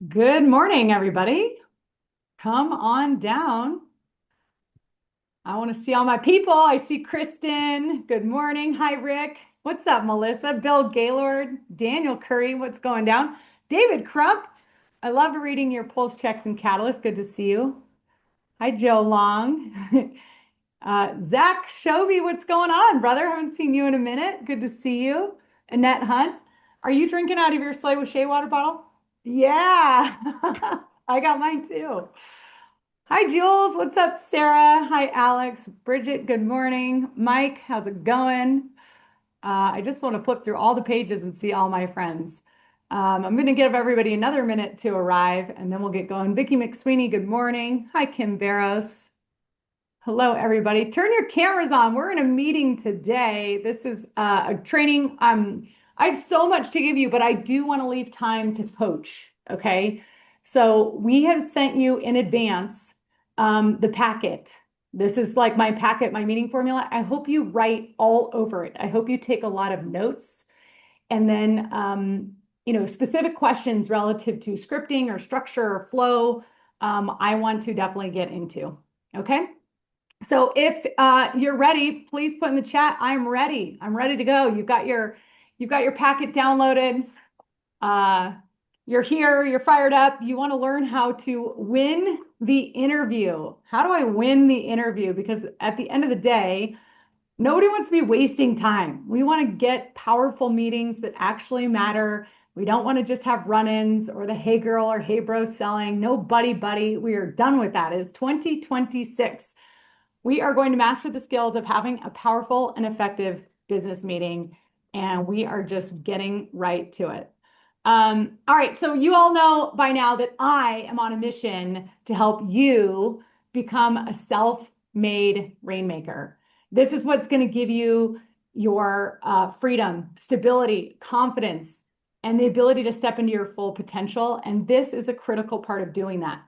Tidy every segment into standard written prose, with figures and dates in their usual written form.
Good morning, everybody. Come on down. I want to see all my people. I see Kristen. Good morning. Hi, Rick. What's up, Melissa? Bill Gaylord, Daniel Curry. What's going down? David Crump. I love reading your pulse checks and catalysts. Good to see you. Hi, Joe Long. Zach Shoby, what's going on, brother? Haven't seen you in a minute. Good to see you. Annette Hunt. Are you drinking out of your Slay with Shea water bottle? Yeah, I got mine too. Hi, Jules. What's up, Sarah? Hi, Alex. Bridget, good morning. Mike, how's it going? I just want to flip through all the pages and see all my friends. I'm going to give everybody another minute to arrive and then we'll get going. Vicki McSweeney, good morning. Hi, Kim Barros. Hello, everybody. Turn your cameras on. We're in a meeting today. This is a training. I have so much to give you, but I do want to leave time to coach. Okay. So we have sent you in advance the packet. This is like my packet, my meeting formula. I hope you write all over it. I hope you take a lot of notes and then, specific questions relative to scripting or structure or flow. I want to definitely get into. Okay. So if you're ready, please put in the chat, I'm ready. I'm ready to go. You've got your packet downloaded. Uh, you're here, you're fired up. You want to learn how to win the interview. How do I win the interview? Because at the end of the day, nobody wants to be wasting time. We want to get powerful meetings that actually matter. We don't want to just have run-ins or the hey girl or hey bro selling. No buddy buddy. We are done with that. It's 2026. We are going to master the skills of having a powerful and effective business meeting, and we are just getting right to it. All right, so you all know by now that I am on a mission to help you become a self-made rainmaker. This is what's going to give you your freedom, stability, confidence, and the ability to step into your full potential. And this is a critical part of doing that.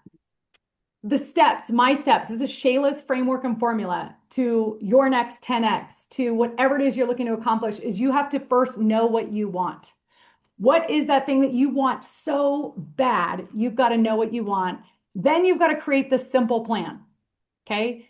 The steps, my steps, this is Shayla's framework and formula to your next 10x, to whatever it is you're looking to accomplish, is you have to first know what you want. What is that thing that you want so bad? You've got to know what you want. Then you've got to create the simple plan. Okay.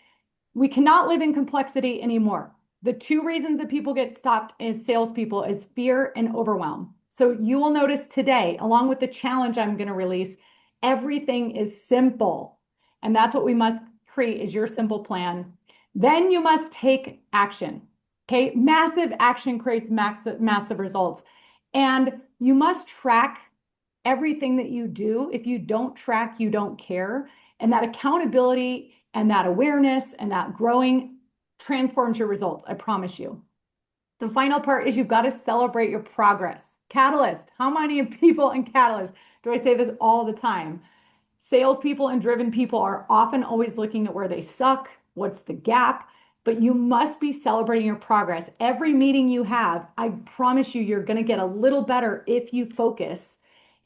We cannot live in complexity anymore. The two reasons that people get stopped as salespeople is fear and overwhelm. So you will notice today, along with the challenge I'm going to release, everything is simple. And that's what we must create is your simple plan. Then you must take action. Okay. Massive action creates massive results. And you must track everything that you do. If you don't track, you don't care. And that accountability and that awareness and that growing transforms your results. I promise you. The final part is you've got to celebrate your progress. Catalyst. How many people in Catalyst do I say this all the time? Salespeople and driven people are often always looking at where they suck, what's the gap, but you must be celebrating your progress. Every meeting you have, I promise you, you're going to get a little better if you focus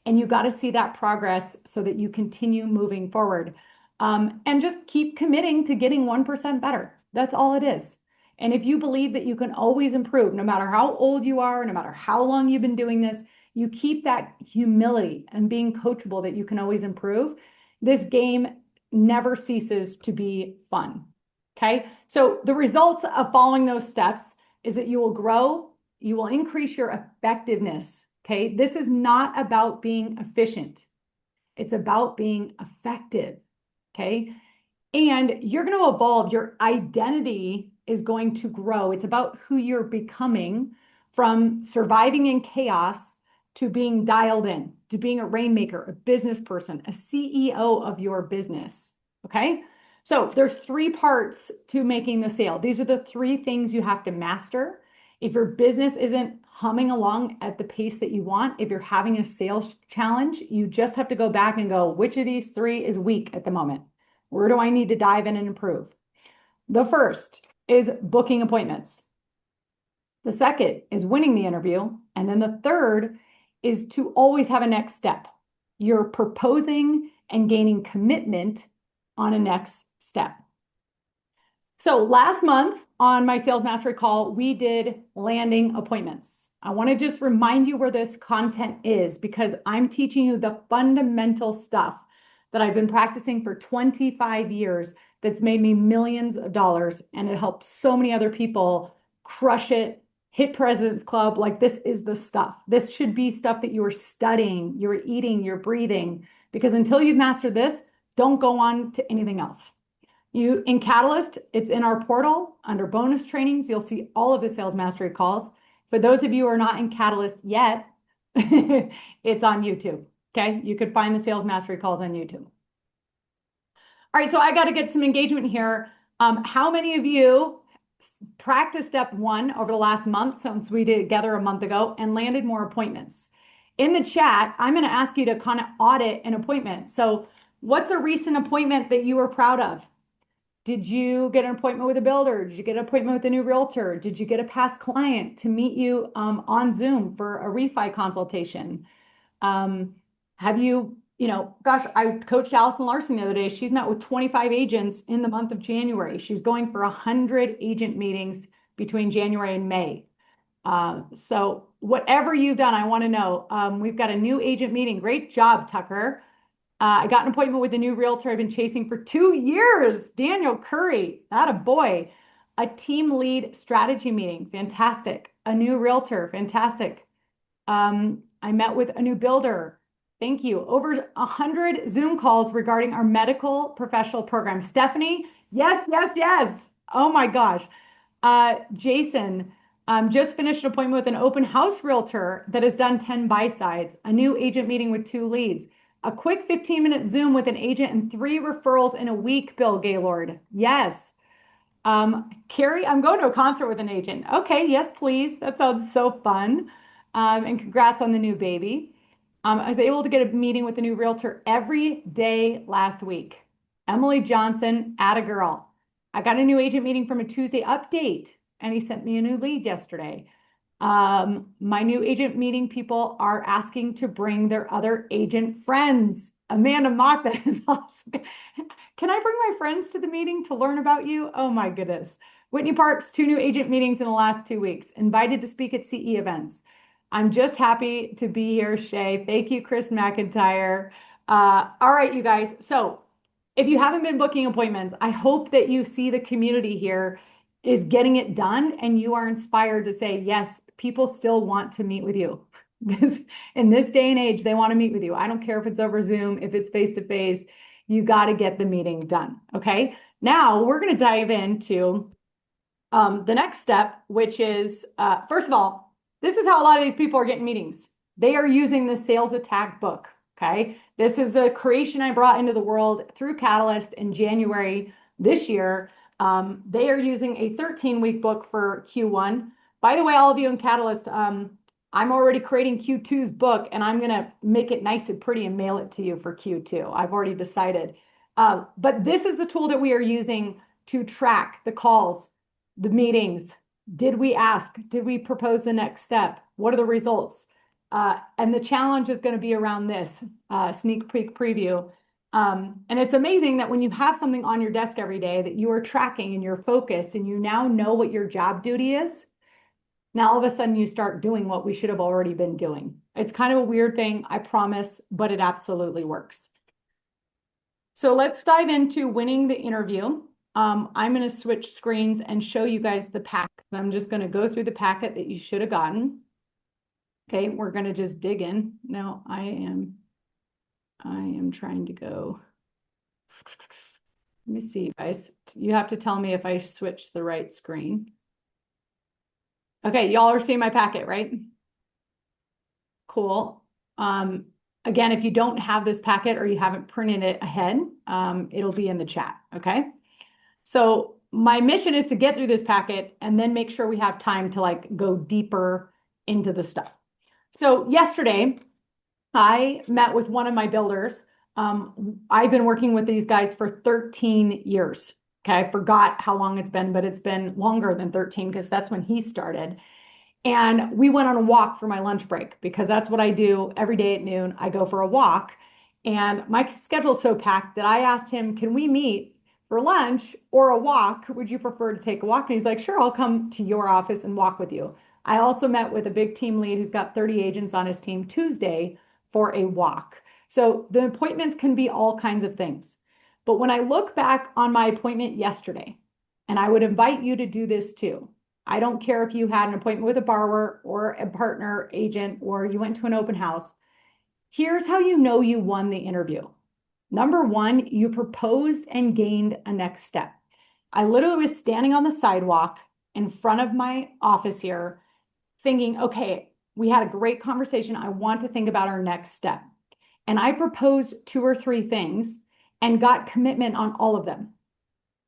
and you got to see that progress so that you continue moving forward. And just keep committing to getting 1% better. That's all it is. And if you believe that you can always improve, no matter how old you are, no matter how long you've been doing this, you keep that humility and being coachable that you can always improve. This game never ceases to be fun. Okay. So the results of following those steps is that you will grow, you will increase your effectiveness. Okay. This is not about being efficient. It's about being effective. Okay. And you're going to evolve. Your identity is going to grow. It's about who you're becoming from surviving in chaos to being dialed in, to being a rainmaker, a business person, a CEO of your business. Okay. So there's three parts to making the sale. These are the three things you have to master. If your business isn't humming along at the pace that you want, if you're having a sales challenge, you just have to go back and go, which of these three is weak at the moment? Where do I need to dive in and improve? The first is booking appointments. The second is winning the interview. And then the third is to always have a next step. You're proposing and gaining commitment on a next step. So last month on my sales mastery call, we did landing appointments. I want to just remind you where this content is because I'm teaching you the fundamental stuff that I've been practicing for 25 years that's made me millions of dollars, and it helps so many other people crush it, hit President's Club. Like, this is the stuff. This should be stuff that you are studying, you're eating, you're breathing, because until you've mastered this, don't go on to anything else. You in Catalyst, it's in our portal under bonus trainings. You'll see all of the sales mastery calls. For those of you who are not in Catalyst yet, it's on YouTube. Okay. You could find the sales mastery calls on YouTube. All right. So I got to get some engagement here. How many of you practiced step one over the last month since we did together a month ago and landed more appointments? In the chat, I'm going to ask you to kind of audit an appointment. So what's a recent appointment that you were proud of? Did you get an appointment with a builder? Did you get an appointment with a new realtor? Did you get a past client to meet you on Zoom for a refi consultation? Have you, gosh, I coached Allison Larson the other day. She's met with 25 agents in the month of January. She's going for 100 agent meetings between January and May. So whatever you've done, I want to know. We've got a new agent meeting. Great job, Tucker. I got an appointment with a new realtor I've been chasing for 2 years, Daniel Curry. That a boy. A team lead strategy meeting, fantastic. A new realtor, fantastic. I met with a new builder. Thank you. Over 100 Zoom calls regarding our medical professional program. Stephanie, yes, yes, yes. Oh my gosh. Jason, just finished an appointment with an open house realtor that has done 10 buy sides. A new agent meeting with 2 leads. A quick 15-minute Zoom with an agent and 3 referrals in a week, Bill Gaylord. Yes. Carrie, I'm going to a concert with an agent. Okay, yes, please. That sounds so fun. And congrats on the new baby. I was able to get a meeting with a new realtor every day last week. Emily Johnson, atta girl. I got a new agent meeting from a Tuesday update, and he sent me a new lead yesterday. My new agent meeting people are asking to bring their other agent friends. Amanda Mock, that is awesome. Can I bring my friends to the meeting to learn about you? Oh my goodness. Whitney Parks, 2 new agent meetings in the last 2 weeks. Invited to speak at CE events. I'm just happy to be here, Shay. Thank you, Chris McIntyre. All right, you guys. So if you haven't been booking appointments, I hope that you see the community here is getting it done and you are inspired to say, yes, people still want to meet with you. In this day and age, they want to meet with you. I don't care if it's over Zoom, if it's face to face, you got to get the meeting done. Okay. Now we're going to dive into the next step, which is, first of all, this is how a lot of these people are getting meetings. They are using the sales attack book. Okay. This is the creation I brought into the world through Catalyst in January this year. They are using a 13-week book for Q1. By the way, all of you in Catalyst, I'm already creating Q2's book and I'm going to make it nice and pretty and mail it to you for Q2. I've already decided. But this is the tool that we are using to track the calls, the meetings. Did we ask? Did we propose the next step? What are the results? And the challenge is going to be around this sneak peek preview. And it's amazing that when you have something on your desk every day that you are tracking and you're focused and you now know what your job duty is, now all of a sudden you start doing what we should have already been doing. It's kind of a weird thing, I promise, but it absolutely works. So let's dive into winning the interview. I'm going to switch screens and show you guys the packet. I'm just going to go through the packet that you should have gotten. Okay, we're going to just dig in. Now I am trying to go. Let me see, guys. You have to tell me if I switch the right screen. Okay, y'all are seeing my packet, right? Cool. Again, if you don't have this packet or you haven't printed it ahead, it'll be in the chat, okay? So my mission is to get through this packet and then make sure we have time to like go deeper into the stuff. So yesterday, I met with one of my builders. I've been working with these guys for 13 years. Okay, I forgot how long it's been, but it's been longer than 13 because that's when he started. And we went on a walk for my lunch break because that's what I do every day at noon. I go for a walk. And my schedule's so packed that I asked him, can we meet for lunch or a walk? Would you prefer to take a walk? And he's like, sure, I'll come to your office and walk with you. I also met with a big team lead who's got 30 agents on his team Tuesday for a walk. So the appointments can be all kinds of things. But when I look back on my appointment yesterday, and I would invite you to do this too. I don't care if you had an appointment with a borrower or a partner agent, or you went to an open house. Here's how you know you won the interview. Number one, you proposed and gained a next step. I literally was standing on the sidewalk in front of my office here thinking, okay, we had a great conversation. I want to think about our next step. And I proposed 2 or 3 things and got commitment on all of them.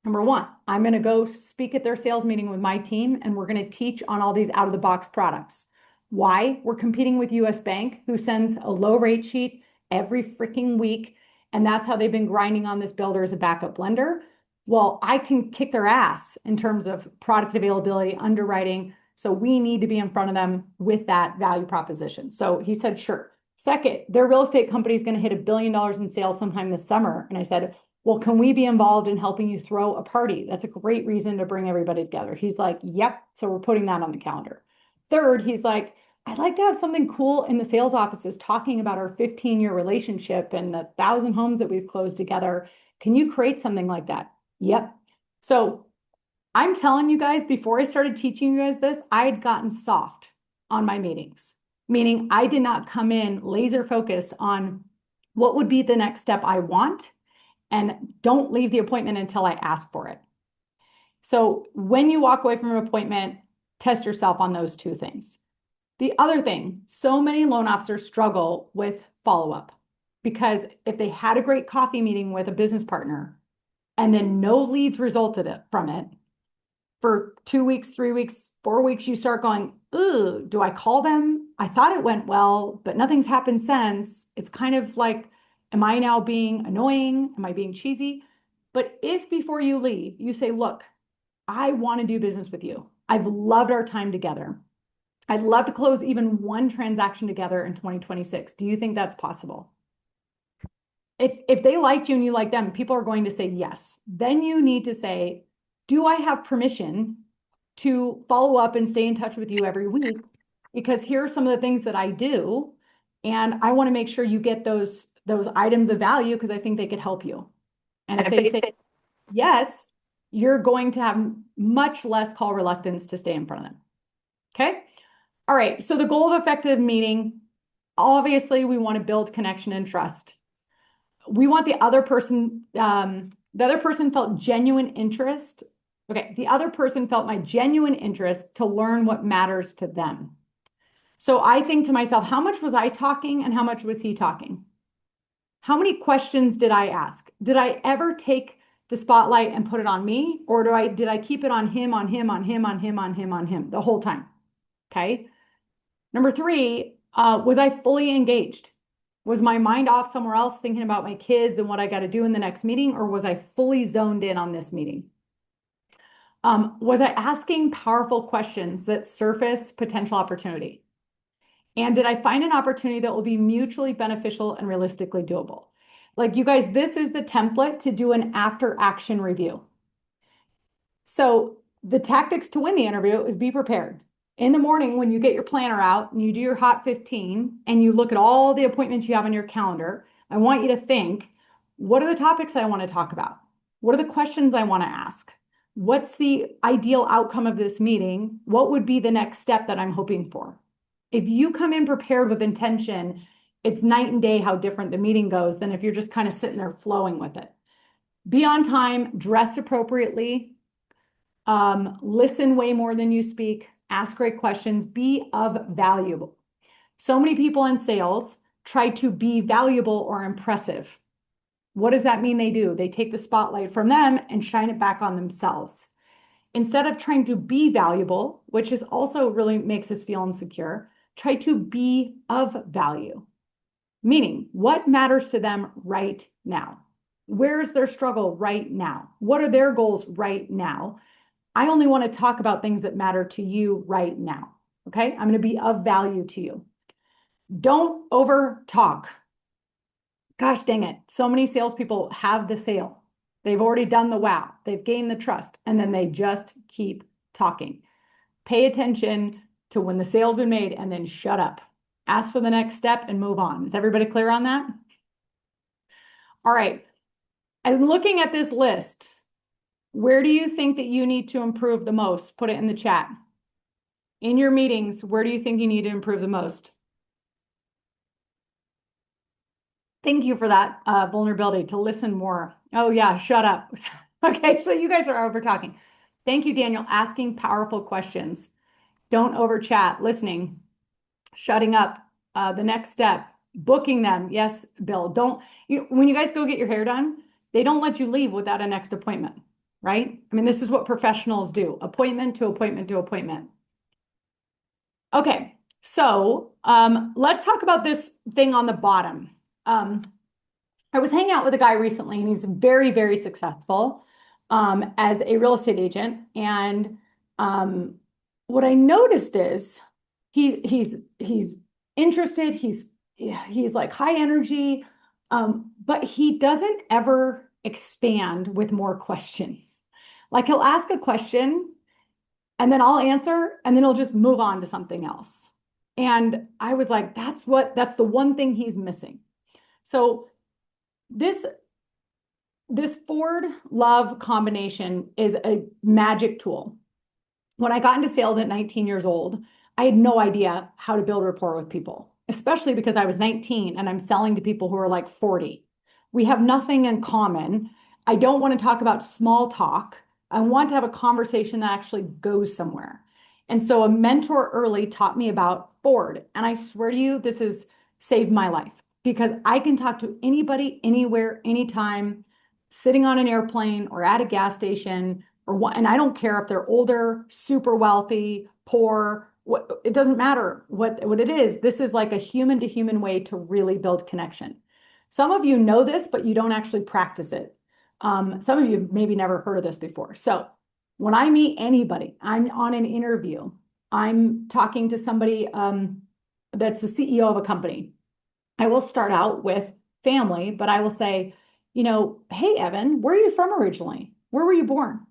Number one, I'm going to go speak at their sales meeting with my team, and we're going to teach on all these out-of-the-box products. Why? We're competing with US Bank, who sends a low rate sheet every freaking week, and that's how they've been grinding on this builder as a backup lender. Well, I can kick their ass in terms of product availability, underwriting, so we need to be in front of them with that value proposition. So he said, sure. Second, their real estate company is going to hit $1 billion in sales sometime this summer. And I said, well, can we be involved in helping you throw a party? That's a great reason to bring everybody together. He's like, yep. So we're putting that on the calendar. Third, he's like, I'd like to have something cool in the sales offices talking about our 15-year relationship and the 1,000 homes that we've closed together. Can you create something like that? Yep. So I'm telling you guys, before I started teaching you guys this, I had gotten soft on my meetings, meaning I did not come in laser focused on what would be the next step I want, and don't leave the appointment until I ask for it. So when you walk away from an appointment, test yourself on those 2 things. The other thing, so many loan officers struggle with follow-up because if they had a great coffee meeting with a business partner and then no leads resulted from it, for 2 weeks, 3 weeks, 4 weeks, you start going, ooh, do I call them? I thought it went well, but nothing's happened since. It's kind of like, am I now being annoying? Am I being cheesy? But if before you leave, you say, look, I want to do business with you. I've loved our time together. I'd love to close even one transaction together in 2026. Do you think that's possible? If they liked you and you like them, people are going to say yes. Then you need to say, do I have permission to follow up and stay in touch with you every week? Because here are some of the things that I do, and I want to make sure you get those items of value because I think they could help you. And if they say yes, you're going to have much less call reluctance to stay in front of them. Okay? All right. So the goal of effective meeting, obviously, we want to build connection and trust. We want the other person felt genuine interest. Okay, the other person felt my genuine interest to learn what matters to them. So I think to myself, how much was I talking and how much was he talking? How many questions did I ask? Did I ever take the spotlight and put it on me? Or did I keep it on him, on him, on him, on him, on him, on him the whole time? Okay. Number 3, was I fully engaged? Was my mind off somewhere else thinking about my kids and what I got to do in the next meeting? Or was I fully zoned in on this meeting? Was I asking powerful questions that surface potential opportunity? And did I find an opportunity that will be mutually beneficial and realistically doable? Like you guys, this is the template to do an after action review. So the tactics to win the interview is be prepared. In the morning, when you get your planner out and you do your hot 15 and you look at all the appointments you have on your calendar, I want you to think, what are the topics I want to talk about? What are the questions I want to ask? What's the ideal outcome of this meeting? What would be the next step that I'm hoping for? If you come in prepared with intention, it's night and day how different the meeting goes than if you're just kind of sitting there flowing with it. Be on time, dress appropriately, listen way more than you speak, ask great questions, be of value. So many people in sales try to be valuable or impressive. What does that mean they do? They take the spotlight from them and shine it back on themselves. Instead of trying to be valuable, which is also really makes us feel insecure, try to be of value. Meaning, what matters to them right now? Where's their struggle right now? What are their goals right now? I only want to talk about things that matter to you right now. Okay? I'm going to be of value to you. Don't over talk. Gosh dang it. So many salespeople have the sale. They've already done the wow. They've gained the trust, and then they just keep talking. Pay attention to when the sale's been made and then shut up. Ask for the next step and move on. Is everybody clear on that? All right. And looking at this list, where do you think that you need to improve the most? Put it in the chat. In your meetings, where do you think you need to improve the most? Thank you for that vulnerability to listen more. Oh yeah, shut up. Okay, so you guys are over talking. Thank you, Daniel. Asking powerful questions. Don't over chat. Listening. Shutting up. The next step. Booking them. Yes, Bill. Don't when you guys go get your hair done, they don't let you leave without a next appointment, right? I mean, this is what professionals do. Appointment to appointment to appointment. Okay, so let's talk about this thing on the bottom. I was hanging out with a guy recently, and he's very, very successful as a real estate agent. And what I noticed is he's interested. He's like high energy, but he doesn't ever expand with more questions. Like he'll ask a question, and then I'll answer, and then he'll just move on to something else. And I was like, that's the one thing he's missing. So this Ford love combination is a magic tool. When I got into sales at 19 years old, I had no idea how to build rapport with people, especially because I was 19 and I'm selling to people who are like 40. We have nothing in common. I don't want to talk about small talk. I want to have a conversation that actually goes somewhere. And so a mentor early taught me about Ford. And I swear to you, this has saved my life because I can talk to anybody, anywhere, anytime, sitting on an airplane or at a gas station or what, and I don't care if they're older, super wealthy, poor, it doesn't matter what it is. This is like a human to human way to really build connection. Some of you know this, but you don't actually practice it. Some of you maybe never heard of this before. So when I meet anybody, I'm on an interview, I'm talking to somebody that's the CEO of a company. I will start out with family, but I will say, hey, Evan, where are you from originally? Where were you born?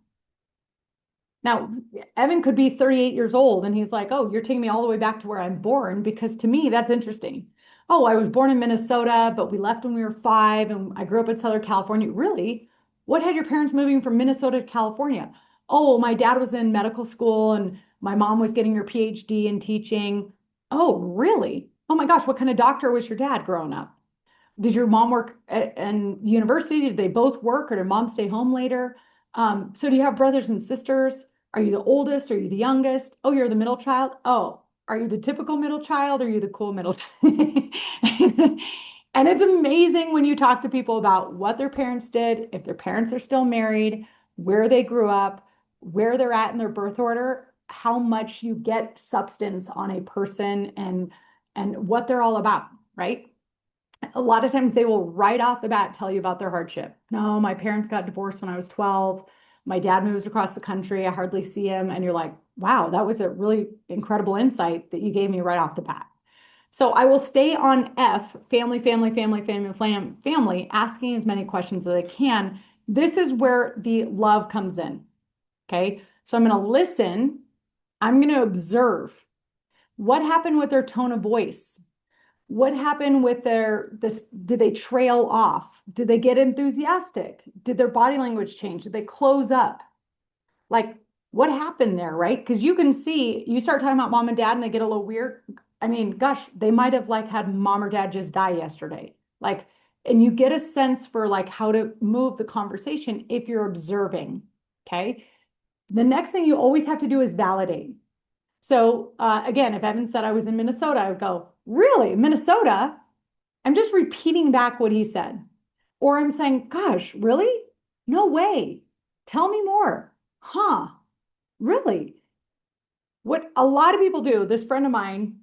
Now, Evan could be 38 years old and he's like, oh, you're taking me all the way back to where I'm born because to me, that's interesting. Oh, I was born in Minnesota, but we left when we were 5 and I grew up in Southern California. Really? What had your parents moving from Minnesota to California? Oh, my dad was in medical school and my mom was getting her PhD in teaching. Oh, really? Oh my gosh, what kind of doctor was your dad growing up? Did your mom work in university? Did they both work or did mom stay home later? So do you have brothers and sisters? Are you the oldest? Are you the youngest? Oh, you're the middle child? Oh, are you the typical middle child? Or are you the cool middle child? And it's amazing when you talk to people about what their parents did, if their parents are still married, where they grew up, where they're at in their birth order, how much you get substance on a person and what they're all about, right? A lot of times they will right off the bat tell you about their hardship. No, my parents got divorced when I was 12. My dad moves across the country. I hardly see him. And you're like, wow, that was a really incredible insight that you gave me right off the bat. So I will stay on F, family, family, family, family, family, asking as many questions as I can. This is where the love comes in. Okay. So I'm going to listen. I'm going to observe what happened with their tone of voice. What happened with did they trail off? Did they get enthusiastic? Did their body language change? Did they close up? Like, what happened there, right? Because you can see, you start talking about mom and dad and they get a little weird. I mean, gosh, they might have like had mom or dad just die yesterday. Like, and you get a sense for like how to move the conversation if you're observing, okay? The next thing you always have to do is validate. So again, if Evan said I was in Minnesota, I would go, really, Minnesota? I'm just repeating back what he said. Or I'm saying, gosh, really? No way. Tell me more. Huh? Really? What a lot of people do, this friend of mine,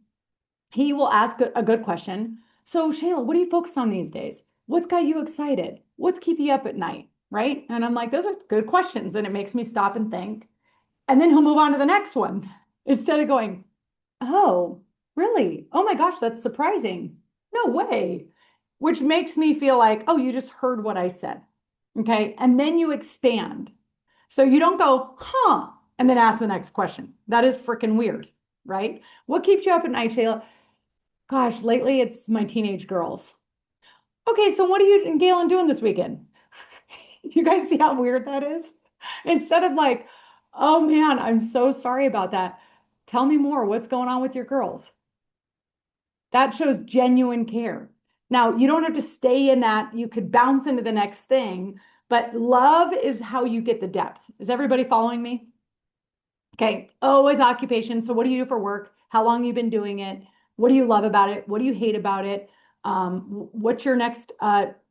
he will ask a good question. So, Shayla, what do you focus on these days? What's got you excited? What's keeping you up at night? Right? And I'm like, those are good questions. And it makes me stop and think. And then he'll move on to the next one instead of going, oh, really? Oh my gosh, that's surprising. No way. Which makes me feel like, oh, you just heard what I said. Okay. And then you expand. So you don't go, huh, and then ask the next question. That is freaking weird. right? What keeps you up at night, Shayla? Gosh, lately it's my teenage girls. Okay, so what are you and Galen doing this weekend? You guys see how weird that is? Instead of like, oh man, I'm so sorry about that. Tell me more. What's going on with your girls? That shows genuine care. Now, you don't have to stay in that. You could bounce into the next thing, but love is how you get the depth. Is everybody following me? Okay. Always occupation. So, what do you do for work? How long you been doing it? What do you love about it? What do you hate about it? What's your next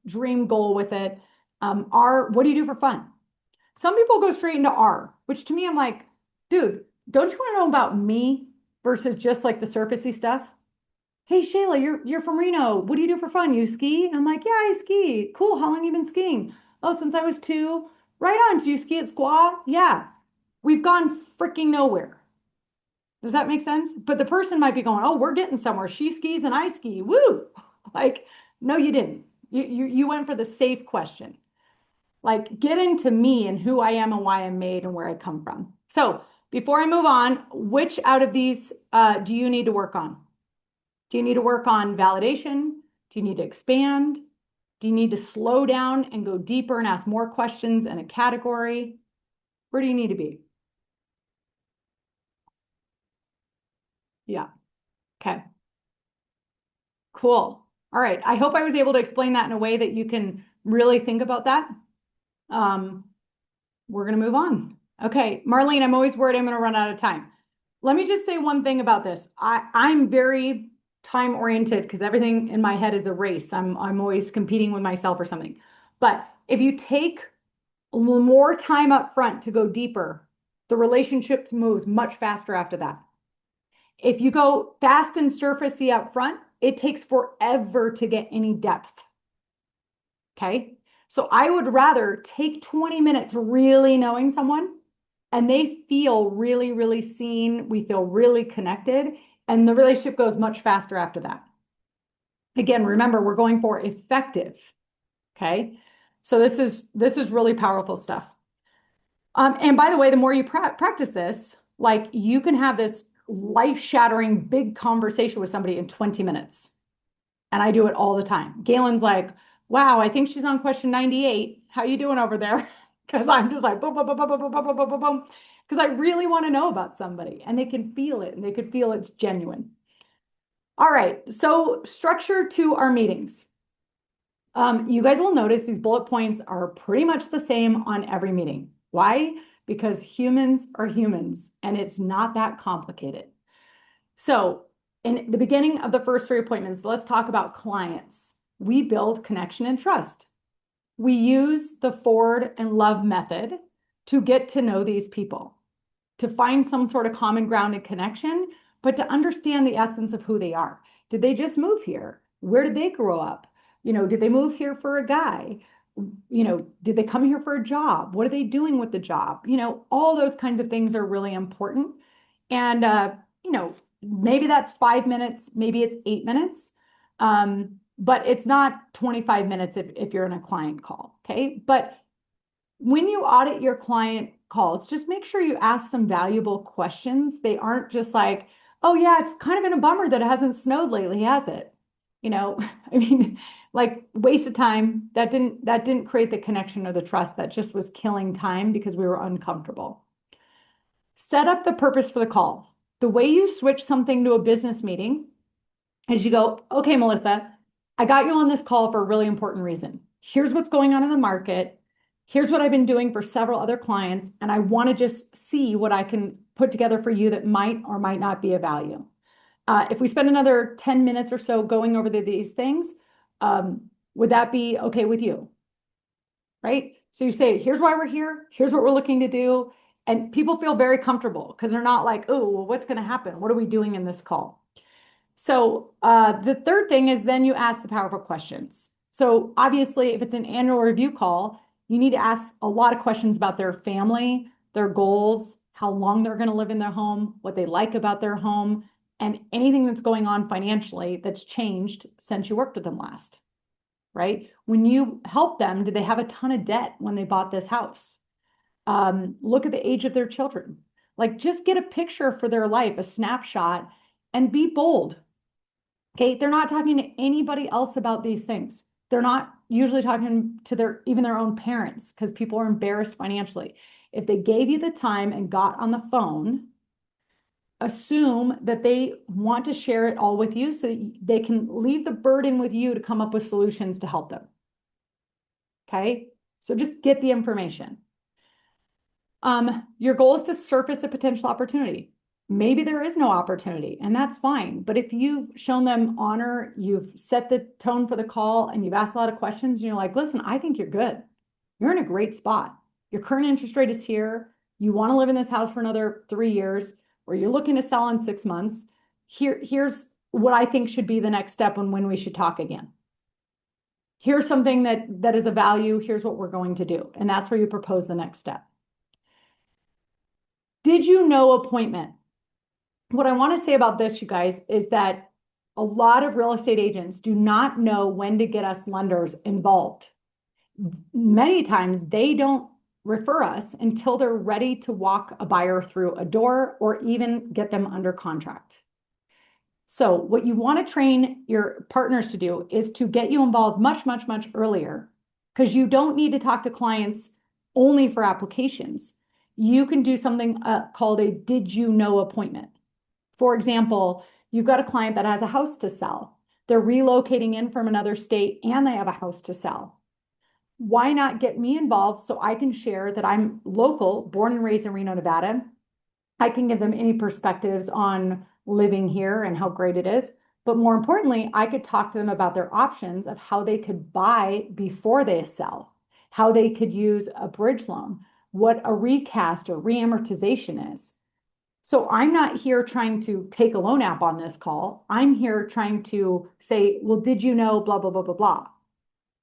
dream goal with it? What do you do for fun? Some people go straight into R, which to me, I'm like, dude, don't you want to know about me versus just like the surfacey stuff? Hey Shayla, you're from Reno. What do you do for fun? You ski? And I'm like, yeah, I ski. Cool. How long you been skiing? Oh, since I was 2. Right on. Do you ski at Squaw? Yeah. We've gone freaking nowhere. Does that make sense? But the person might be going, oh, we're getting somewhere. She skis and I ski. Woo. Like, no, you didn't. You went for the safe question. Like, get into me and who I am and why I'm made and where I come from. So before I move on, which out of these do you need to work on? Do you need to work on validation? Do you need to expand? Do you need to slow down and go deeper and ask more questions in a category? Where do you need to be? Yeah. Okay. Cool. All right. I hope I was able to explain that in a way that you can really think about that. Um, we're going to move on. Okay. Marlene, I'm always worried I'm going to run out of time. Let me just say one thing about this. I'm very time oriented because everything in my head is a race. I'm always competing with myself or something. But if you take a little more time up front to go deeper, the relationship moves much faster after that. If you go fast and surfacey up front, it takes forever to get any depth. Okay. So I would rather take 20 minutes really knowing someone and they feel really, really seen. We feel really connected and the relationship goes much faster after that. Again, remember, we're going for effective. Okay. So this is really powerful stuff. And by the way, the more you practice this, like you can have this life-shattering big conversation with somebody in 20 minutes. And I do it all the time. Galen's like, wow, I think she's on question 98. How you doing over there? Because I'm just like, boom, boom, boom, boom, boom, boom, boom, boom, boom, boom. Because I really want to know about somebody and they can feel it and they could feel it's genuine. All right. So structure to our meetings. You guys will notice these bullet points are pretty much the same on every meeting. Why? Because humans are humans and it's not that complicated. So in the beginning of the first 3 appointments, let's talk about clients. We build connection and trust. We use the forward and love method to get to know these people, to find some sort of common ground and connection, but to understand the essence of who they are. Did they just move here? Where did they grow up? Did they move here for a guy? Did they come here for a job? What are they doing with the job? All those kinds of things are really important. And, maybe that's 5 minutes, maybe it's 8 minutes. But it's not 25 minutes if you're in a client call. Okay. But when you audit your client calls, just make sure you ask some valuable questions. They aren't just like, oh yeah, it's kind of been a bummer that it hasn't snowed lately, has it? I mean, like waste of time. That didn't create the connection or the trust. That just was killing time because we were uncomfortable. Set up the purpose for the call. The way you switch something to a business meeting is you go, okay, Melissa, I got you on this call for a really important reason. Here's what's going on in the market. Here's what I've been doing for several other clients. And I want to just see what I can put together for you that might or might not be of value. If we spend another 10 minutes or so going over these things, would that be okay with you? Right? So you say, here's why we're here. Here's what we're looking to do. And people feel very comfortable because they're not like, oh, well, what's going to happen? What are we doing in this call? So the third thing is then you ask the powerful questions. So obviously, if it's an annual review call, you need to ask a lot of questions about their family, their goals, how long they're going to live in their home, what they like about their home, and anything that's going on financially that's changed since you worked with them last, right? When you help them, did they have a ton of debt when they bought this house? Look at the age of their children. Like just get a picture for their life, a snapshot, and be bold. Okay. They're not talking to anybody else about these things. They're not usually talking to even their own parents because people are embarrassed financially. If they gave you the time and got on the phone, assume that they want to share it all with you so that they can leave the burden with you to come up with solutions to help them. Okay. So just get the information. Your goal is to surface a potential opportunity. Maybe there is no opportunity, and that's fine. But if you've shown them honor, you've set the tone for the call, and you've asked a lot of questions, and you're like, listen, I think you're good. You're in a great spot. Your current interest rate is here. You want to live in this house for another 3 years, or you're looking to sell in 6 months. Here's what I think should be the next step and when we should talk again. Here's something that is a value. Here's what we're going to do. And that's where you propose the next step. Did you know appointment? What I want to say about this, you guys, is that a lot of real estate agents do not know when to get us lenders involved. Many times they don't refer us until they're ready to walk a buyer through a door or even get them under contract. So what you want to train your partners to do is to get you involved much, much, much earlier, because you don't need to talk to clients only for applications. You can do something called a did you know appointment. For example, you've got a client that has a house to sell. They're relocating in from another state and they have a house to sell. Why not get me involved so I can share that I'm local, born and raised in Reno, Nevada. I can give them any perspectives on living here and how great it is. But more importantly, I could talk to them about their options of how they could buy before they sell, how they could use a bridge loan, what a recast or reamortization is. So I'm not here trying to take a loan app on this call. I'm here trying to say, well, did you know, blah, blah, blah, blah, blah.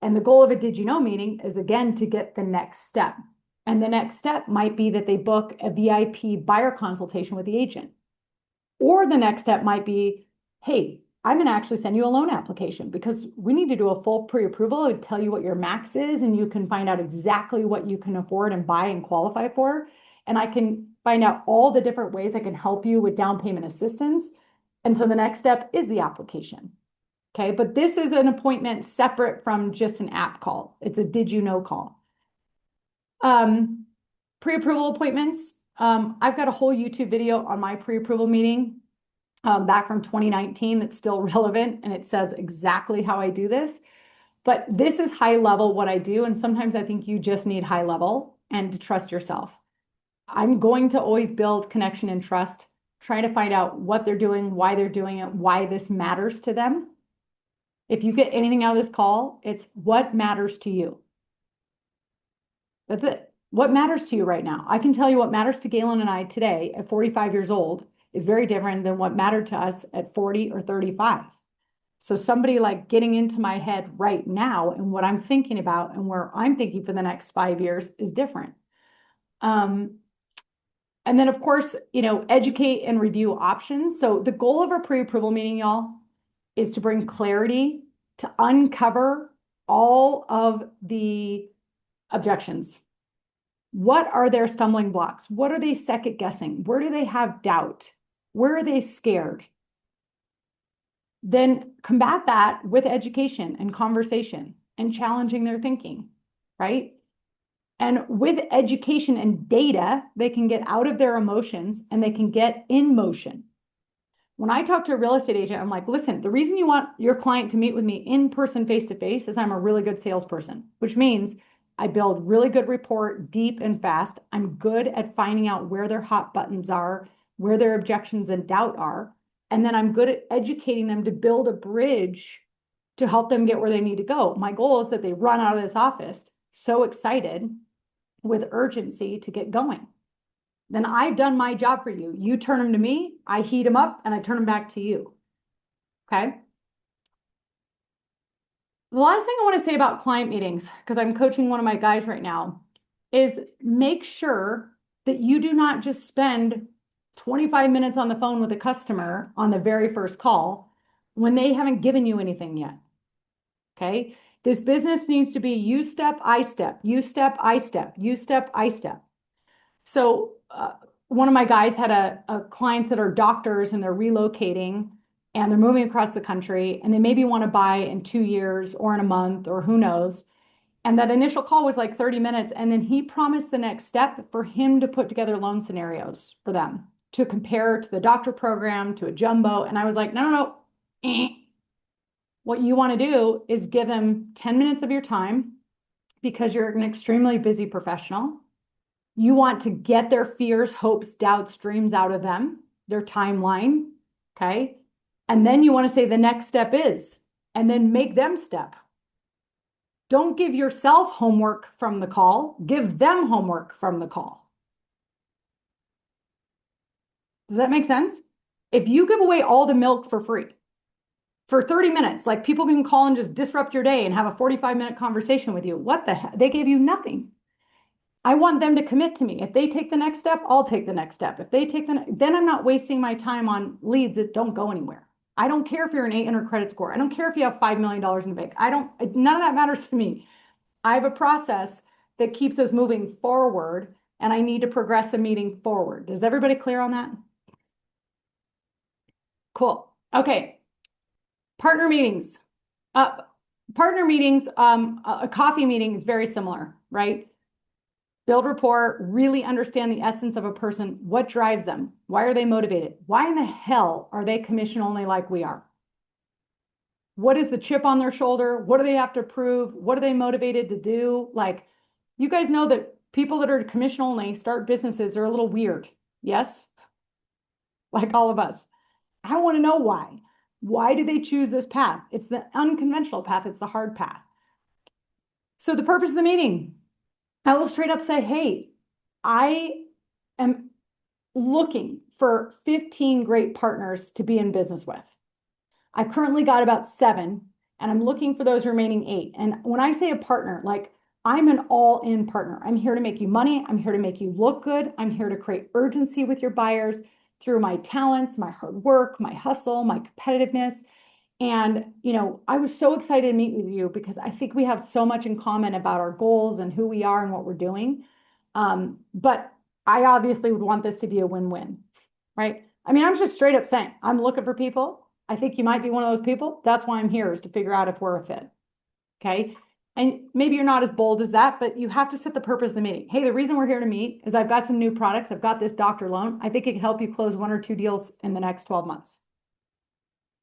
And the goal of a did you know meeting is again to get the next step. And the next step might be that they book a VIP buyer consultation with the agent. Or the next step might be, hey, I'm going to actually send you a loan application because we need to do a full pre-approval and tell you what your max is, and you can find out exactly what you can afford and buy and qualify for. And I can find out all the different ways I can help you with down payment assistance. And so the next step is the application. Okay, but this is an appointment separate from just an app call. It's a did you know call. Pre-approval appointments. I've got a whole YouTube video on my pre-approval meeting back from 2019 that's still relevant, and it says exactly how I do this. But this is high level what I do, and sometimes I think you just need high level and to trust yourself. I'm going to always build connection and trust, trying to find out what they're doing, why they're doing it, why this matters to them. If you get anything out of this call, it's what matters to you. That's it. What matters to you right now? I can tell you what matters to Galen and I today at 45 years old is very different than what mattered to us at 40 or 35. So somebody like getting into my head right now and what I'm thinking about and where I'm thinking for the next 5 years is different. And then of course, educate and review options. So the goal of our pre-approval meeting, y'all, is to bring clarity, to uncover all of the objections. What are their stumbling blocks? What are they second guessing? Where do they have doubt? Where are they scared? Then combat that with education and conversation and challenging their thinking, right? And with education and data, they can get out of their emotions and they can get in motion. When I talk to a real estate agent, I'm like, listen, the reason you want your client to meet with me in person, face to face, is I'm a really good salesperson, which means I build really good rapport deep and fast. I'm good at finding out where their hot buttons are, where their objections and doubt are. And then I'm good at educating them to build a bridge to help them get where they need to go. My goal is that they run out of this office so excited with urgency to get going. Then I've done my job for you. You turn them to me, I heat them up, and I turn them back to you. Okay? The last thing I want to say about client meetings, because I'm coaching one of my guys right now, is make sure that you do not just spend 25 minutes on the phone with a customer on the very first call when they haven't given you anything yet. Okay? This business needs to be you step, I step, you step, I step, you step, I step. So one of my guys had a clients that are doctors and they're relocating and they're moving across the country and they maybe want to buy in 2 years or in a month or who knows. And that initial call was like 30 minutes. And then he promised the next step for him to put together loan scenarios for them to compare to the doctor program, to a jumbo. And I was like, no, no, no. What you want to do is give them 10 minutes of your time because you're an extremely busy professional. You want to get their fears, hopes, doubts, dreams out of them, their timeline. Okay. And then you want to say the next step is, and then make them step. Don't give yourself homework from the call, give them homework from the call. Does that make sense? If you give away all the milk for free for 30 minutes, like people can call and just disrupt your day and have a 45-minute conversation with you, what the heck? They gave you nothing. I want them to commit to me. If they take the next step, I'll take the next step. If they take then I'm not wasting my time on leads that don't go anywhere. I don't care if you're an 800 credit score. I don't care if you have $5 million in the bank. None of that matters to me. I have a process that keeps us moving forward, and I need to progress a meeting forward. Is everybody clear on that? Cool. Okay. Partner meetings. A coffee meeting is very similar, right? Build rapport, really understand the essence of a person. What drives them? Why are they motivated? Why in the hell are they commission only like we are? What is the chip on their shoulder? What do they have to prove? What are they motivated to do? Like, you guys know that people that are commission only start businesses are a little weird. Yes? Like all of us. I want to know why. Why do they choose this path? It's the unconventional path. It's the hard path. So the purpose of the meeting, I will straight up say, hey, I am looking for 15 great partners to be in business with. I've currently got about 7, and I'm looking for those remaining 8. And when I say a partner, like I'm an all-in partner. I'm here to make you money. I'm here to make you look good. I'm here to create urgency with your buyers through my talents, my hard work, my hustle, my competitiveness. And, I was so excited to meet with you because I think we have so much in common about our goals and who we are and what we're doing. But I obviously would want this to be a win-win, right? I mean, I'm just straight up saying, I'm looking for people. I think you might be one of those people. That's why I'm here, is to figure out if we're a fit. Okay. And maybe you're not as bold as that, but you have to set the purpose of the meeting. Hey, the reason we're here to meet is I've got some new products. I've got this doctor loan. I think it can help you close 1 or 2 deals in the next 12 months.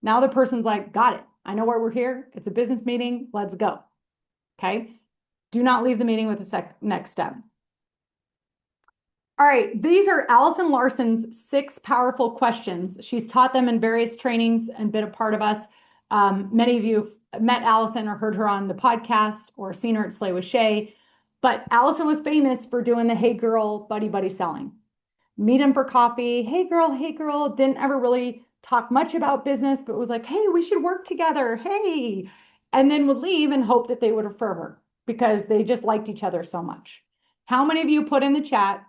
Now the person's like, got it. I know why we're here. It's a business meeting. Let's go. Okay. Do not leave the meeting with the next step. All right. These are Allison Larson's 6 powerful questions. She's taught them in various trainings and been a part of us. Many of you have met Allison or heard her on the podcast or seen her at Slay with Shay. But Allison was famous for doing the hey girl, buddy, buddy selling. Meet him for coffee. Hey girl. Didn't ever really talk much about business, but was like, hey, we should work together. Hey. And then would leave and hope that they would refer her because they just liked each other so much. How many of you put in the chat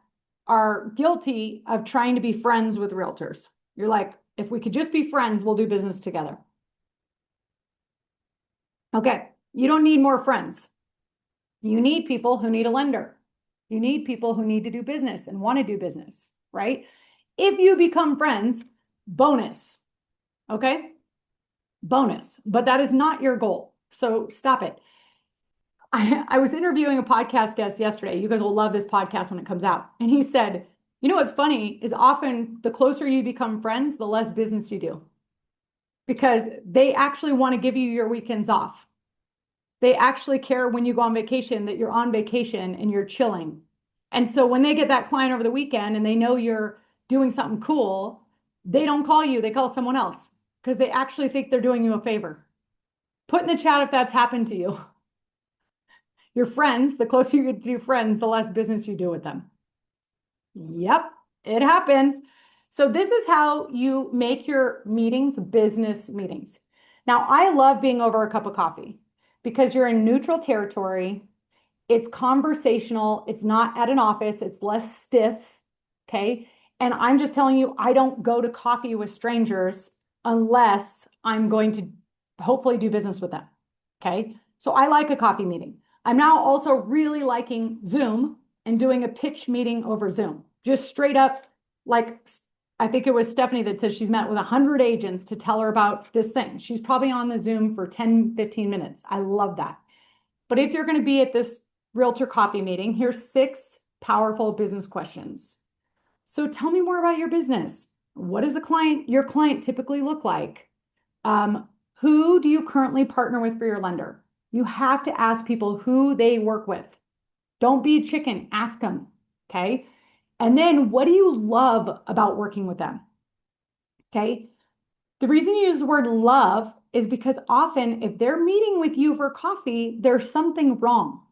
are guilty of trying to be friends with realtors? You're like, if we could just be friends, we'll do business together. Okay. You don't need more friends. You need people who need a lender. You need people who need to do business and want to do business, right? If you become friends, bonus. Okay? Bonus. But that is not your goal. So stop it. I was interviewing a podcast guest yesterday. You guys will love this podcast when it comes out. And he said, what's funny is often the closer you become friends, the less business you do. Because they actually want to give you your weekends off. They actually care when you go on vacation that you're on vacation and you're chilling. And so when they get that client over the weekend and they know you're doing something cool, they don't call you, they call someone else because they actually think they're doing you a favor. Put in the chat if that's happened to you. Your friends, the closer you get to your friends, the less business you do with them. Yep, it happens. So this is how you make your meetings business meetings. Now, I love being over a cup of coffee because you're in neutral territory. It's conversational. It's not at an office. It's less stiff. Okay. And I'm just telling you, I don't go to coffee with strangers unless I'm going to hopefully do business with them. Okay. So I like a coffee meeting. I'm now also really liking Zoom and doing a pitch meeting over Zoom. Just straight up like, I think it was Stephanie that said she's met with 100 agents to tell her about this thing. She's probably on the Zoom for 10, 15 minutes. I love that. But if you're going to be at this realtor coffee meeting, here's 6 powerful business questions. So tell me more about your business. What does your client typically look like? Who do you currently partner with for your lender? You have to ask people who they work with. Don't be a chicken, ask them. Okay. And then what do you love about working with them? Okay. The reason you use the word love is because often if they're meeting with you for coffee, there's something wrong.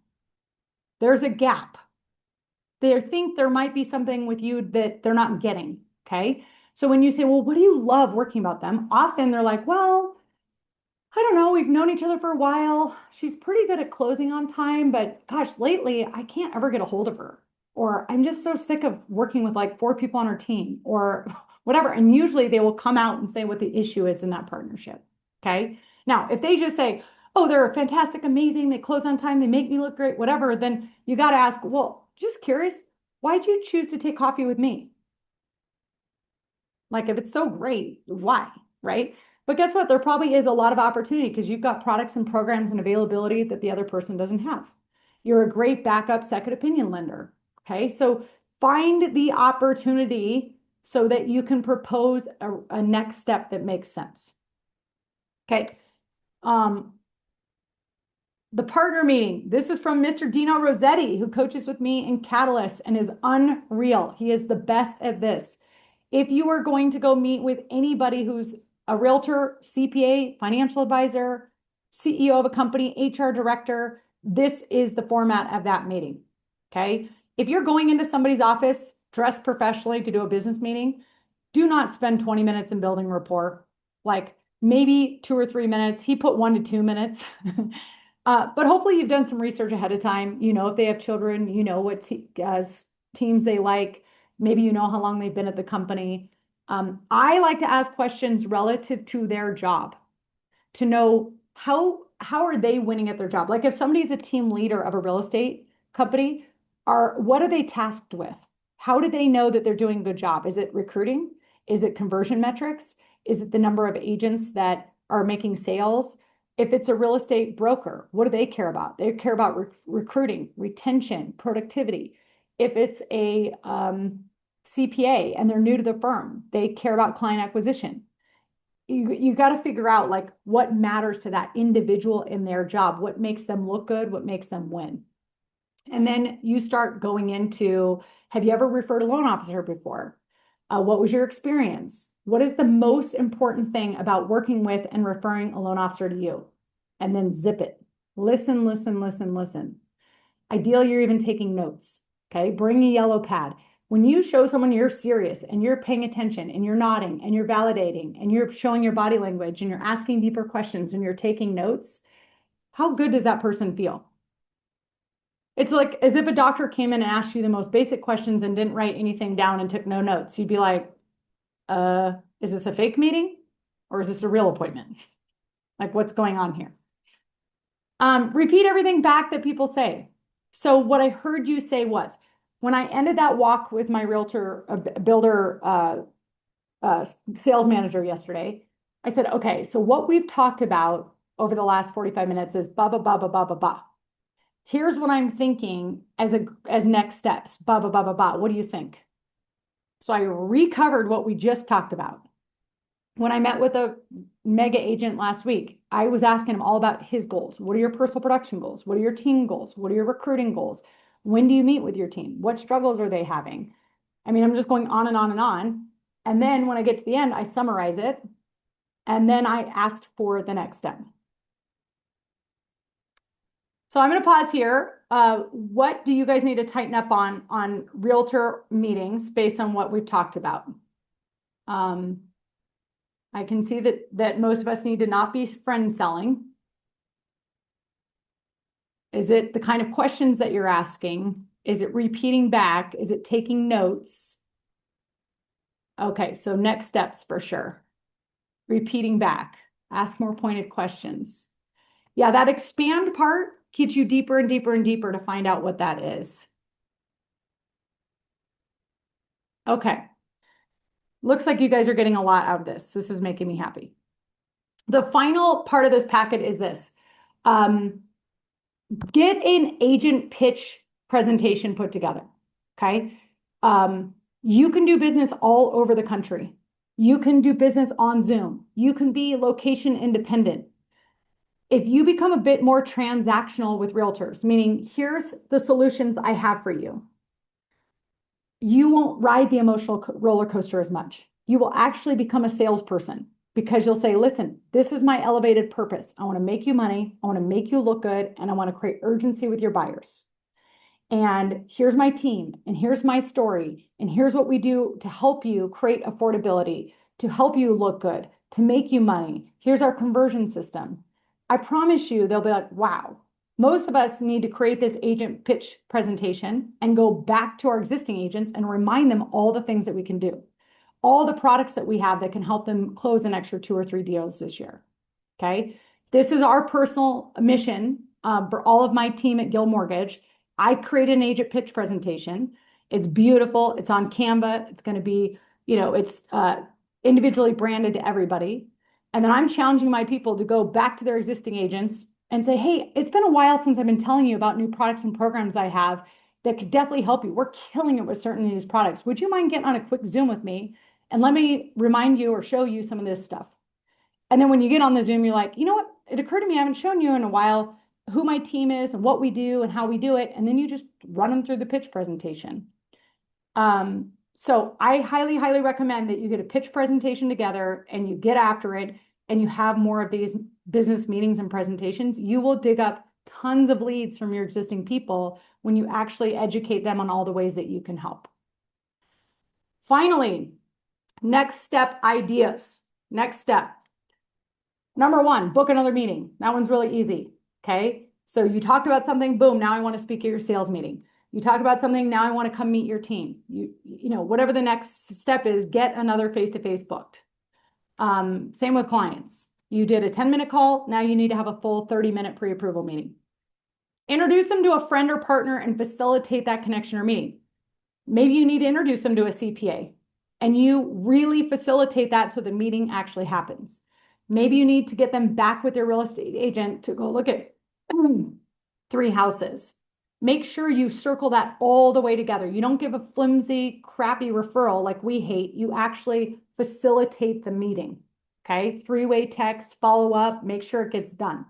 There's a gap. They think there might be something with you that they're not getting. Okay. So when you say, well, what do you love working about them? Often they're like, well, I don't know. We've known each other for a while. She's pretty good at closing on time, but gosh, lately I can't ever get a hold of her. Or I'm just so sick of working with like 4 people on her team or whatever. And usually they will come out and say what the issue is in that partnership. Okay. Now, if they just say, oh, they're fantastic, amazing, they close on time, they make me look great, whatever, then you got to ask, well, just curious, why'd you choose to take coffee with me? Like, if it's so great, why? Right? But guess what? There probably is a lot of opportunity because you've got products and programs and availability that the other person doesn't have. You're a great backup second opinion lender. Okay. So find the opportunity so that you can propose a next step that makes sense. Okay. The partner meeting. This is from Mr. Dino Rossetti, who coaches with me in Catalyst and is unreal. He is the best at this. If you are going to go meet with anybody who's a realtor, CPA, financial advisor, CEO of a company, HR director, this is the format of that meeting. Okay. If you're going into somebody's office dressed professionally to do a business meeting, do not spend 20 minutes in building rapport. Like maybe 2 or 3 minutes. He put 1 to 2 minutes. But hopefully you've done some research ahead of time. You know, if they have children, you know what teams they like. Maybe you know how long they've been at the company. I like to ask questions relative to their job to know how are they winning at their job. Like if somebody's a team leader of a real estate company, what are they tasked with? How do they know that they're doing a good job? Is it recruiting? Is it conversion metrics? Is it the number of agents that are making sales? If it's a real estate broker, what do they care about? They care about recruiting, retention, productivity. If it's a CPA and they're new to the firm, they care about client acquisition. You got to figure out like what matters to that individual in their job, what makes them look good, what makes them win. And then you start going into, have you ever referred a loan officer before? What was your experience? What is the most important thing about working with and referring a loan officer to you? And then zip it. Listen, listen, listen, listen. Ideally, you're even taking notes. Okay. Bring a yellow pad. When you show someone you're serious and you're paying attention and you're nodding and you're validating and you're showing your body language and you're asking deeper questions and you're taking notes, how good does that person feel? It's like as if a doctor came in and asked you the most basic questions and didn't write anything down and took no notes. You'd be like, is this a fake meeting or is this a real appointment? Like what's going on here? Repeat everything back that people say. So what I heard you say was, when I ended that walk with my realtor, builder, sales manager yesterday, I said, okay, so what we've talked about over the last 45 minutes is ba ba ba ba ba ba ba. Here's what I'm thinking as next steps. Ba ba ba ba ba. What do you think? So I recovered what we just talked about. When I met with a mega agent last week, I was asking him all about his goals. What are your personal production goals? What are your team goals? What are your recruiting goals? When do you meet with your team? What struggles are they having? I mean, I'm just going on and on and on. And then when I get to the end, I summarize it. And then I asked for the next step. So I'm going to pause here. What do you guys need to tighten up on realtor meetings based on what we've talked about? I can see that most of us need to not be friend selling. Is it the kind of questions that you're asking? Is it repeating back? Is it taking notes? Okay, so next steps for sure. Repeating back. Ask more pointed questions. Yeah, that expand part gets you deeper and deeper and deeper to find out what that is. Okay. looks like you guys are getting a lot out of this. This is making me happy. The final part of this packet is this. Get an agent pitch presentation put together, okay? You can do business all over the country. You can do business on Zoom. You can be location independent. If you become a bit more transactional with realtors, meaning here's the solutions I have for you, you won't ride the emotional roller coaster as much. You will actually become a salesperson because you'll say, listen, this is my elevated purpose. I want to make you money. I want to make you look good. And I want to create urgency with your buyers. And here's my team. And here's my story. And here's what we do to help you create affordability, to help you look good, to make you money. Here's our conversion system. I promise you, they'll be like, wow. Most of us need to create this agent pitch presentation and go back to our existing agents and remind them all the things that we can do, all the products that we have that can help them close an extra 2 or 3 deals this year. Okay. This is our personal mission for all of my team at Gill Mortgage. I've created an agent pitch presentation. It's beautiful. It's on Canva. It's going to be, it's individually branded to everybody. And then I'm challenging my people to go back to their existing agents and say, hey, it's been a while since I've been telling you about new products and programs I have that could definitely help you. We're killing it with certain of these products. Would you mind getting on a quick Zoom with me and let me remind you or show you some of this stuff? And then when you get on the Zoom, you're like, you know what? It occurred to me, I haven't shown you in a while who my team is and what we do and how we do it. And then you just run them through the pitch presentation. So I highly, highly recommend that you get a pitch presentation together and you get after it and you have more of these business meetings and presentations. You will dig up tons of leads from your existing people when you actually educate them on all the ways that you can help. Finally, next step ideas. Next step. Number 1, book another meeting. That one's really easy. Okay. So you talked about something, boom, now I want to speak at your sales meeting. You talk about something, now I want to come meet your team. Whatever the next step is, get another face-to-face booked. Same with clients. You did a 10-minute call. Now you need to have a full 30-minute pre-approval meeting. Introduce them to a friend or partner and facilitate that connection or meeting. Maybe you need to introduce them to a CPA and you really facilitate that so the meeting actually happens. Maybe you need to get them back with their real estate agent to go look at 3 houses. Make sure you circle that all the way together. You don't give a flimsy, crappy referral like we hate. You actually facilitate the meeting. Okay. 3-way text, follow up, make sure it gets done.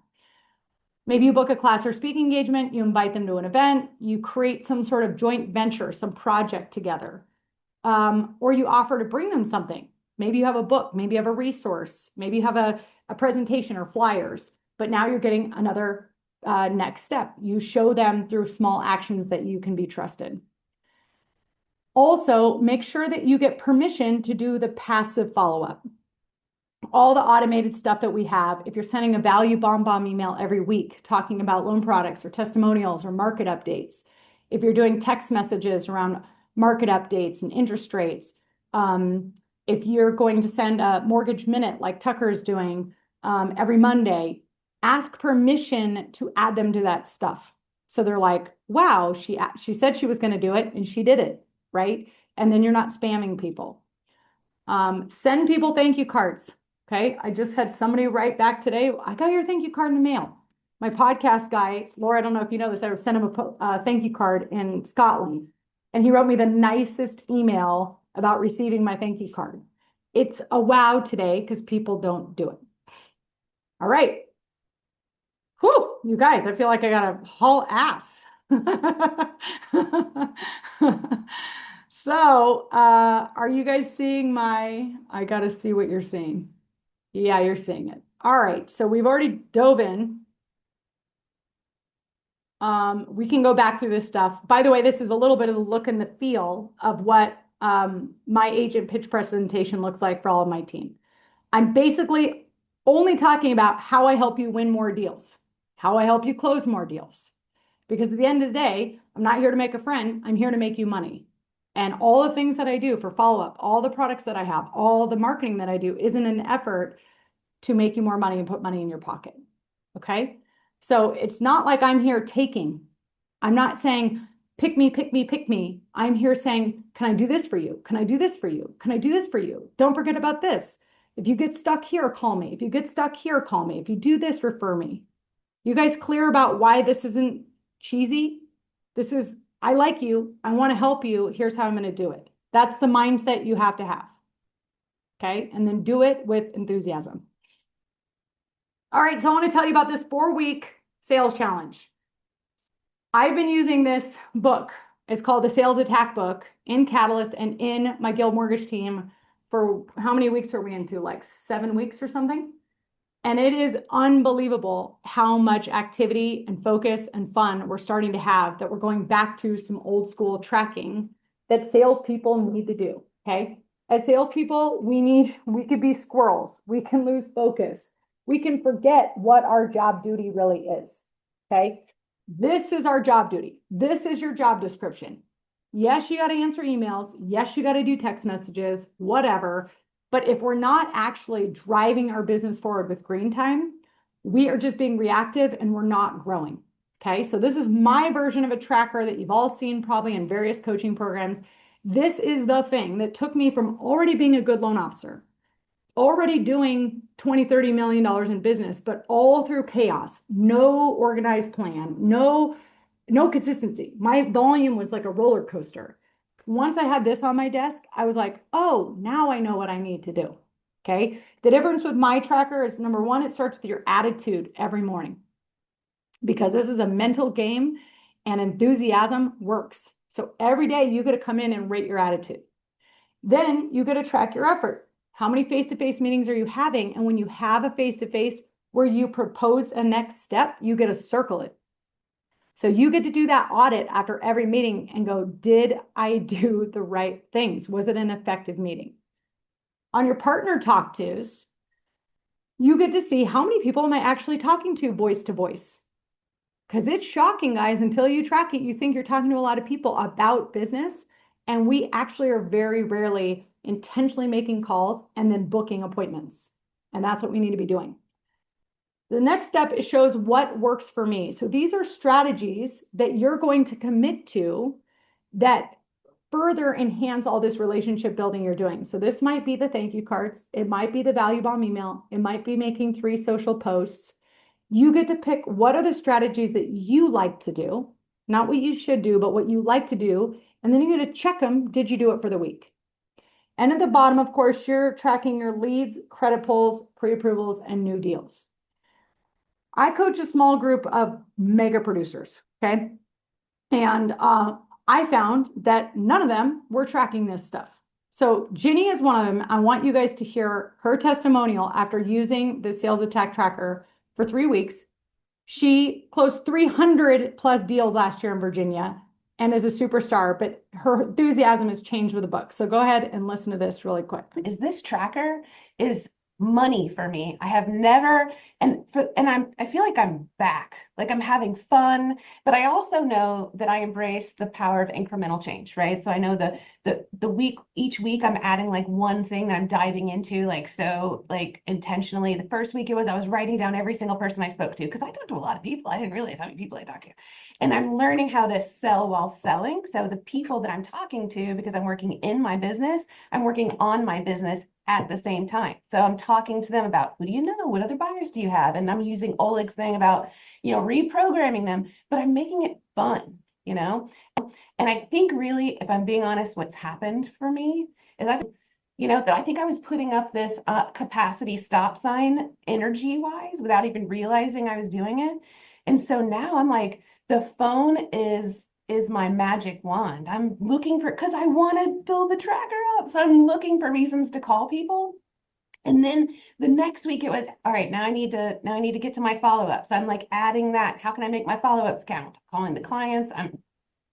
Maybe you book a class or speaking engagement, you invite them to an event, you create some sort of joint venture, some project together, or you offer to bring them something. Maybe you have a book, maybe you have a resource, maybe you have a presentation or flyers, but now you're getting another next step. You show them through small actions that you can be trusted. Also, make sure that you get permission to do the passive follow-up. All the automated stuff that we have, if you're sending a value bomb email every week talking about loan products or testimonials or market updates, if you're doing text messages around market updates and interest rates, if you're going to send a mortgage minute like Tucker's doing every Monday, ask permission to add them to that stuff. So they're like, wow, she said she was going to do it and she did it, right? And then you're not spamming people. Send people thank you cards. Okay. I just had somebody write back today. I got your thank you card in the mail. My podcast guy, Laura, I don't know if you know this, I sent him a thank you card in Scotland and he wrote me the nicest email about receiving my thank you card. It's a wow today because people don't do it. All right. Whew, you guys, I feel like I got to haul ass. So, are you guys seeing I got to see what you're seeing. Yeah, you're seeing it. All right. So we've already dove in. We can go back through this stuff. By the way, this is a little bit of the look and the feel of what my agent pitch presentation looks like for all of my team. I'm basically only talking about how I help you win more deals, how I help you close more deals. Because at the end of the day, I'm not here to make a friend. I'm here to make you money. And all the things that I do for follow-up, all the products that I have, all the marketing that I do is in an effort to make you more money and put money in your pocket. Okay. So it's not like I'm here taking. I'm not saying pick me, pick me, pick me. I'm here saying, can I do this for you? Can I do this for you? Can I do this for you? Don't forget about this. If you get stuck here, call me. If you get stuck here, call me. If you do this, refer me. You guys clear about why this isn't cheesy? This is, I like you. I want to help you. Here's how I'm going to do it. That's the mindset you have to have. Okay. And then do it with enthusiasm. All right. So I want to tell you about this 4-week sales challenge. I've been using this book. It's called the Sales Attack Book in Catalyst and in my Guild Mortgage team for how many weeks are we into? Like 7 weeks or something. And it is unbelievable how much activity and focus and fun we're starting to have, that we're going back to some old school tracking that salespeople need to do. Okay. As salespeople, we could be squirrels. We can lose focus. We can forget what our job duty really is. Okay. This is our job duty. This is your job description. Yes, you got to answer emails. Yes, you got to do text messages, whatever. But if we're not actually driving our business forward with green time, we are just being reactive and we're not growing. Okay. So this is my version of a tracker that you've all seen probably in various coaching programs. This is the thing that took me from already being a good loan officer, already doing $20-30 million in business, but all through chaos, no organized plan, no consistency. My volume was like a roller coaster. Once I had this on my desk, I was like, oh, now I know what I need to do. Okay. The difference with my tracker is, number one, it starts with your attitude every morning, because this is a mental game and enthusiasm works. So every day you got to come in and rate your attitude. Then you got to track your effort. How many face-to-face meetings are you having? And when you have a face-to-face where you propose a next step, you get to circle it. So you get to do that audit after every meeting and go, did I do the right things? Was it an effective meeting? On your partner talk tos, you get to see how many people am I actually talking to voice to voice? Because it's shocking, guys, until you track it, you think you're talking to a lot of people about business. And we actually are very rarely intentionally making calls and then booking appointments. And that's what we need to be doing. The next step, it shows what works for me. So these are strategies that you're going to commit to that further enhance all this relationship building you're doing. So this might be the thank you cards. It might be the value bomb email. It might be making 3 social posts. You get to pick what are the strategies that you like to do, not what you should do, but what you like to do. And then you get to check them. Did you do it for the week? And at the bottom, of course, you're tracking your leads, credit pulls, pre-approvals, and new deals. I coach a small group of mega producers, okay? And I found that none of them were tracking this stuff. So Ginny is one of them. I want you guys to hear her testimonial after using the Sales Attack Tracker for 3 weeks. She closed 300 plus deals last year in Virginia and is a superstar, but her enthusiasm has changed with the book. So go ahead and listen to this really quick. Is this tracker is money for me. I have never, I feel like I'm back, like I'm having fun, but I also know that I embrace the power of incremental change, right? So I know each week I'm adding like one thing that I'm diving into, like intentionally. The first week I was writing down every single person I spoke to, because I talked to a lot of people. I didn't realize how many people I talked to. And I'm learning how to sell while selling. So the people that I'm talking to, because I'm working in my business, I'm working on my business at the same time. So I'm talking to them about, who do you know? What other buyers do you have? And I'm using Oleg's thing about, reprogramming them, but I'm making it fun, And I think really, if I'm being honest, what's happened for me is that I think I was putting up this capacity stop sign energy wise without even realizing I was doing it. And so now I'm like, the phone is my magic wand. I'm looking for, because I want to build the tracker up. So I'm looking for reasons to call people. And then the next week it was, all right, now I need to get to my follow-ups. I'm like adding that. How can I make my follow-ups count? Calling the clients, I'm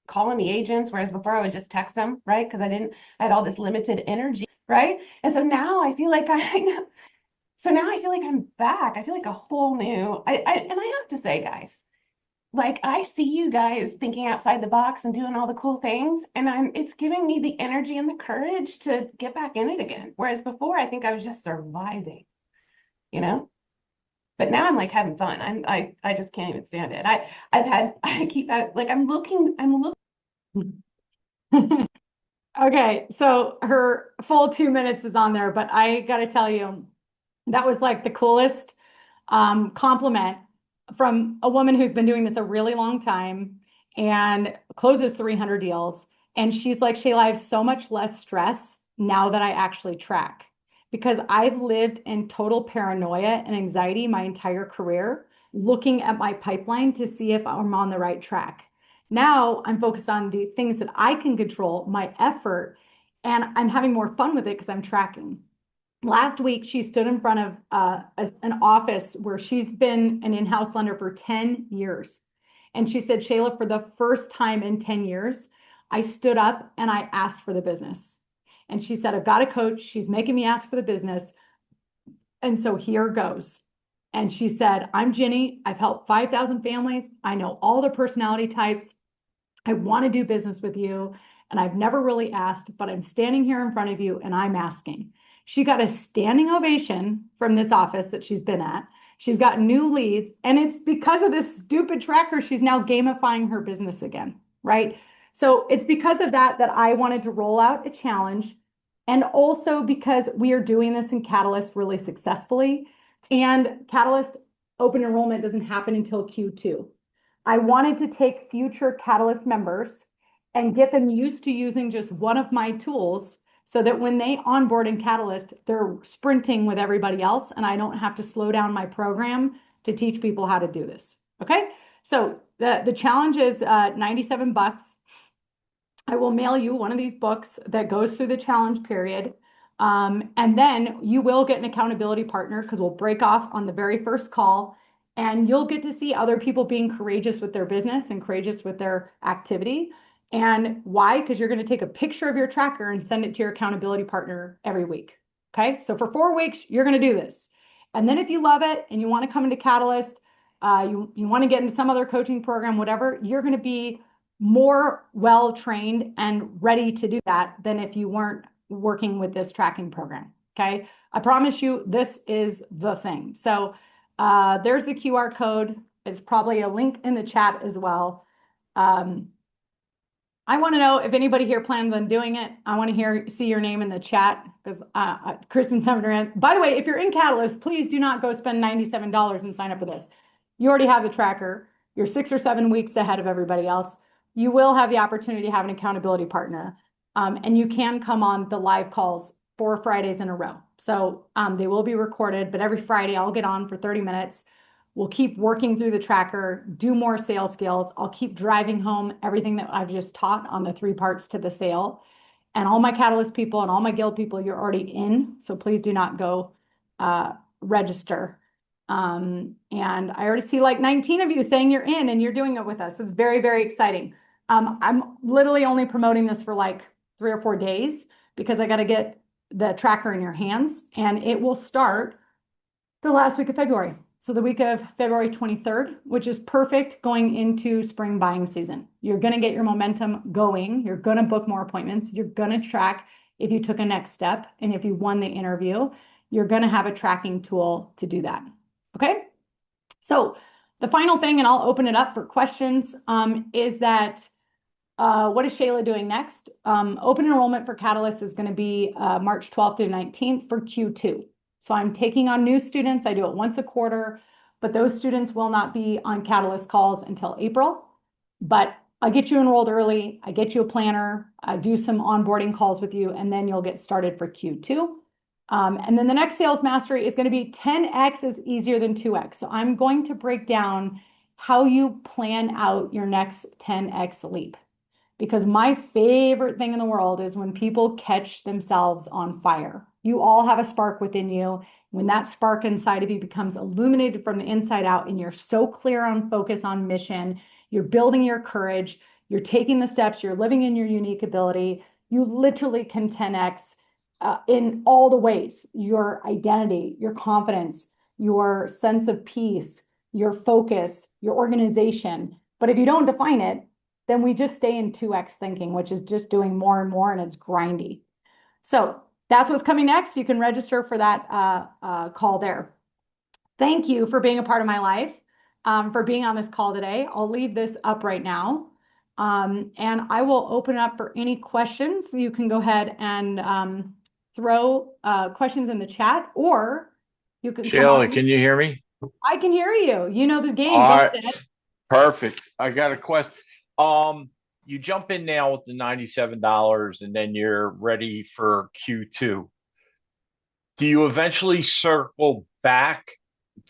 calling the agents, whereas before I would just text them, right? Because I had all this limited energy, right? And so now I feel like I'm back. I feel like a whole new, and I have to say, guys, like I see you guys thinking outside the box and doing all the cool things, and it's giving me the energy and the courage to get back in it again. Whereas before, I think I was just surviving, But now I'm like having fun. I just can't even stand it. I'm looking Okay, so her full 2 minutes is on there, but I gotta tell you, that was like the coolest compliment from a woman who's been doing this a really long time and closes 300 deals. And she's like, Shayla, I have so much less stress now that I actually track because I've lived in total paranoia and anxiety my entire career, looking at my pipeline to see if I'm on the right track. Now I'm focused on the things that I can control, my effort, and I'm having more fun with it because I'm tracking. Last week, she stood in front of an office where she's been an in-house lender for 10 years. And she said, Shayla, for the first time in 10 years, I stood up and I asked for the business. And she said, I've got a coach. She's making me ask for the business. And so here goes. And she said, I'm Ginny. I've helped 5,000 families. I know all the personality types. I want to do business with you. And I've never really asked, but I'm standing here in front of you and I'm asking. She got a standing ovation from this office that she's been at. She's got new leads. And it's because of this stupid tracker, she's now gamifying her business again, right? So it's because of that that I wanted to roll out a challenge. And also because we are doing this in Catalyst really successfully. And Catalyst open enrollment doesn't happen until Q2. I wanted to take future Catalyst members and get them used to using just one of my tools so that when they onboard in Catalyst, they're sprinting with everybody else and I don't have to slow down my program to teach people how to do this. Okay. So the challenge is 97 bucks. I will mail you one of these books that goes through the challenge period. And then you will get an accountability partner because we'll break off on the very first call and you'll get to see other people being courageous with their business and courageous with their activity. And why? Because you're going to take a picture of your tracker and send it to your accountability partner every week. Okay. So for 4 weeks, you're going to do this. And then if you love it and you want to come into Catalyst, you want to get into some other coaching program, whatever, you're going to be more well trained and ready to do that than if you weren't working with this tracking program. Okay. I promise you, this is the thing. So there's the QR code. It's probably a link in the chat as well. I want to know if anybody here plans on doing it. I want to see your name in the chat because Kristen's having her hand. By the way, if you're in Catalyst, please do not go spend $97 and sign up for this. You already have the tracker. You're 6 or 7 weeks ahead of everybody else. You will have the opportunity to have an accountability partner. And you can come on the live calls 4 Fridays in a row. So they will be recorded, but every Friday I'll get on for 30 minutes. We'll keep working through the tracker, do more sales skills. I'll keep driving home everything that I've just taught on the 3 parts to the sale. And all my Catalyst people and all my Guild people, you're already in. So please do not go register. And I already see like 19 of you saying you're in and you're doing it with us. It's very, very exciting. I'm literally only promoting this for like 3 or 4 days because I got to get the tracker in your hands and it will start the last week of February. So the week of February 23rd, which is perfect going into spring buying season. You're going to get your momentum going. You're going to book more appointments. You're going to track if you took a next step. And if you won the interview, you're going to have a tracking tool to do that. Okay. So the final thing, and I'll open it up for questions, is that what is Shayla doing next? Open enrollment for Catalyst is going to be March 12th through 19th for Q2. So I'm taking on new students. I do it once a quarter, but those students will not be on Catalyst calls until April. But I get you enrolled early. I get you a planner. I do some onboarding calls with you, and then you'll get started for Q2. And then the next sales mastery is going to be 10x is easier than 2x. So I'm going to break down how you plan out your next 10x leap. Because my favorite thing in the world is when people catch themselves on fire. You all have a spark within you. When that spark inside of you becomes illuminated from the inside out and you're so clear on focus on mission, you're building your courage, you're taking the steps, you're living in your unique ability, you literally can 10x in all the ways, your identity, your confidence, your sense of peace, your focus, your organization. But if you don't define it, then we just stay in 2x thinking, which is just doing more and more and it's grindy. So that's what's coming next. You can register for that call there. Thank you for being a part of my life, for being on this call today. I'll leave this up right now. And I will open up for any questions. You can go ahead and throw questions in the chat, or you can come Shayla, on. can you hear me? I can hear you. You know the game. Go All right, ahead. perfect. I got a question. Um, you jump in now with the $97 and then you're ready for Q2. Do you eventually circle back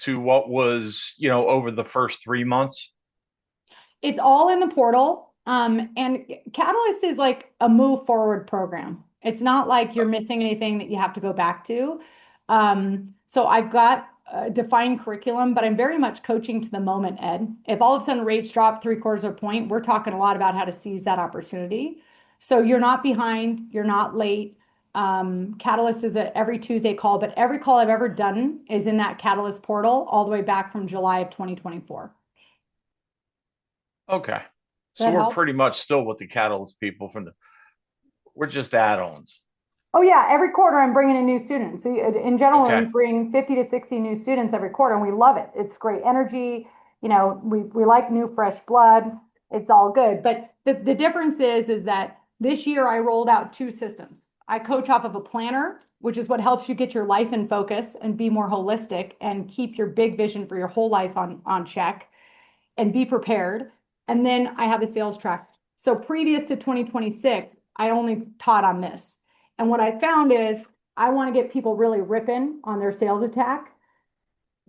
to what was, over the first 3 months? It's all in the portal. And Catalyst is like a move forward program. It's not like you're missing anything that you have to go back to. So I've got a defined curriculum, but I'm very much coaching to the moment, Ed. If all of a sudden rates drop three-quarters of a point, we're talking a lot about how to seize that opportunity. So you're not behind, you're not late. Catalyst is a every Tuesday call, but every call I've ever done is in that Catalyst portal all the way back from July of 2024. Okay. So That we're help? pretty much still with the Catalyst people we're just add-ons. Oh yeah, every quarter I'm bringing in new students. So in general, we Okay. bring 50 to 60 new students every quarter, and we love it. It's great energy. You know, we like new fresh blood. It's all good. But the difference is that this year I rolled out two systems. I coach off of a planner, which is what helps you get your life in focus and be more holistic and keep your big vision for your whole life on check and be prepared. And then I have a sales track. So previous to 2026, I only taught on this. And what I found is I want to get people really ripping on their sales attack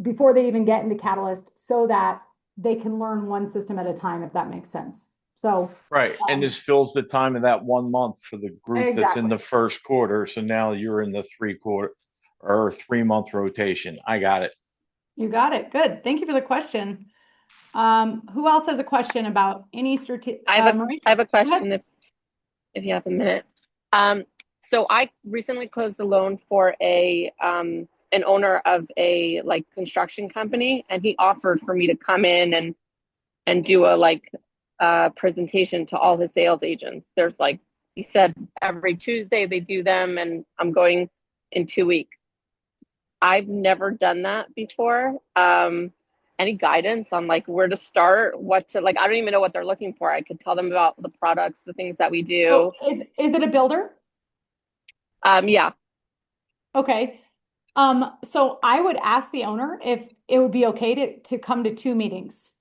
before they even get into Catalyst so that they can learn one system at a time, if that makes sense. So, Right. And this fills the time of that 1 month for the group that's in exactly. the first quarter. So now you're in the 3 quarter or 3 month rotation. I got it. You got it. Good. Thank you for the question. Who else has a question about any strategic, I have a Maurice? I have a Go ahead. question if you have a minute. Um, so I recently closed a loan for a an owner of a like construction company, and he offered for me to come in and do a presentation to all his sales agents. There's like he said every Tuesday they do them, and I'm going in 2 weeks. I've never done that before. Any guidance on like where to start, what to like? I don't even know what they're looking for. I could tell them about the products, the things that we So do. is it a builder? Yeah, Okay. So I would ask the owner if it would be okay to come to two meetings.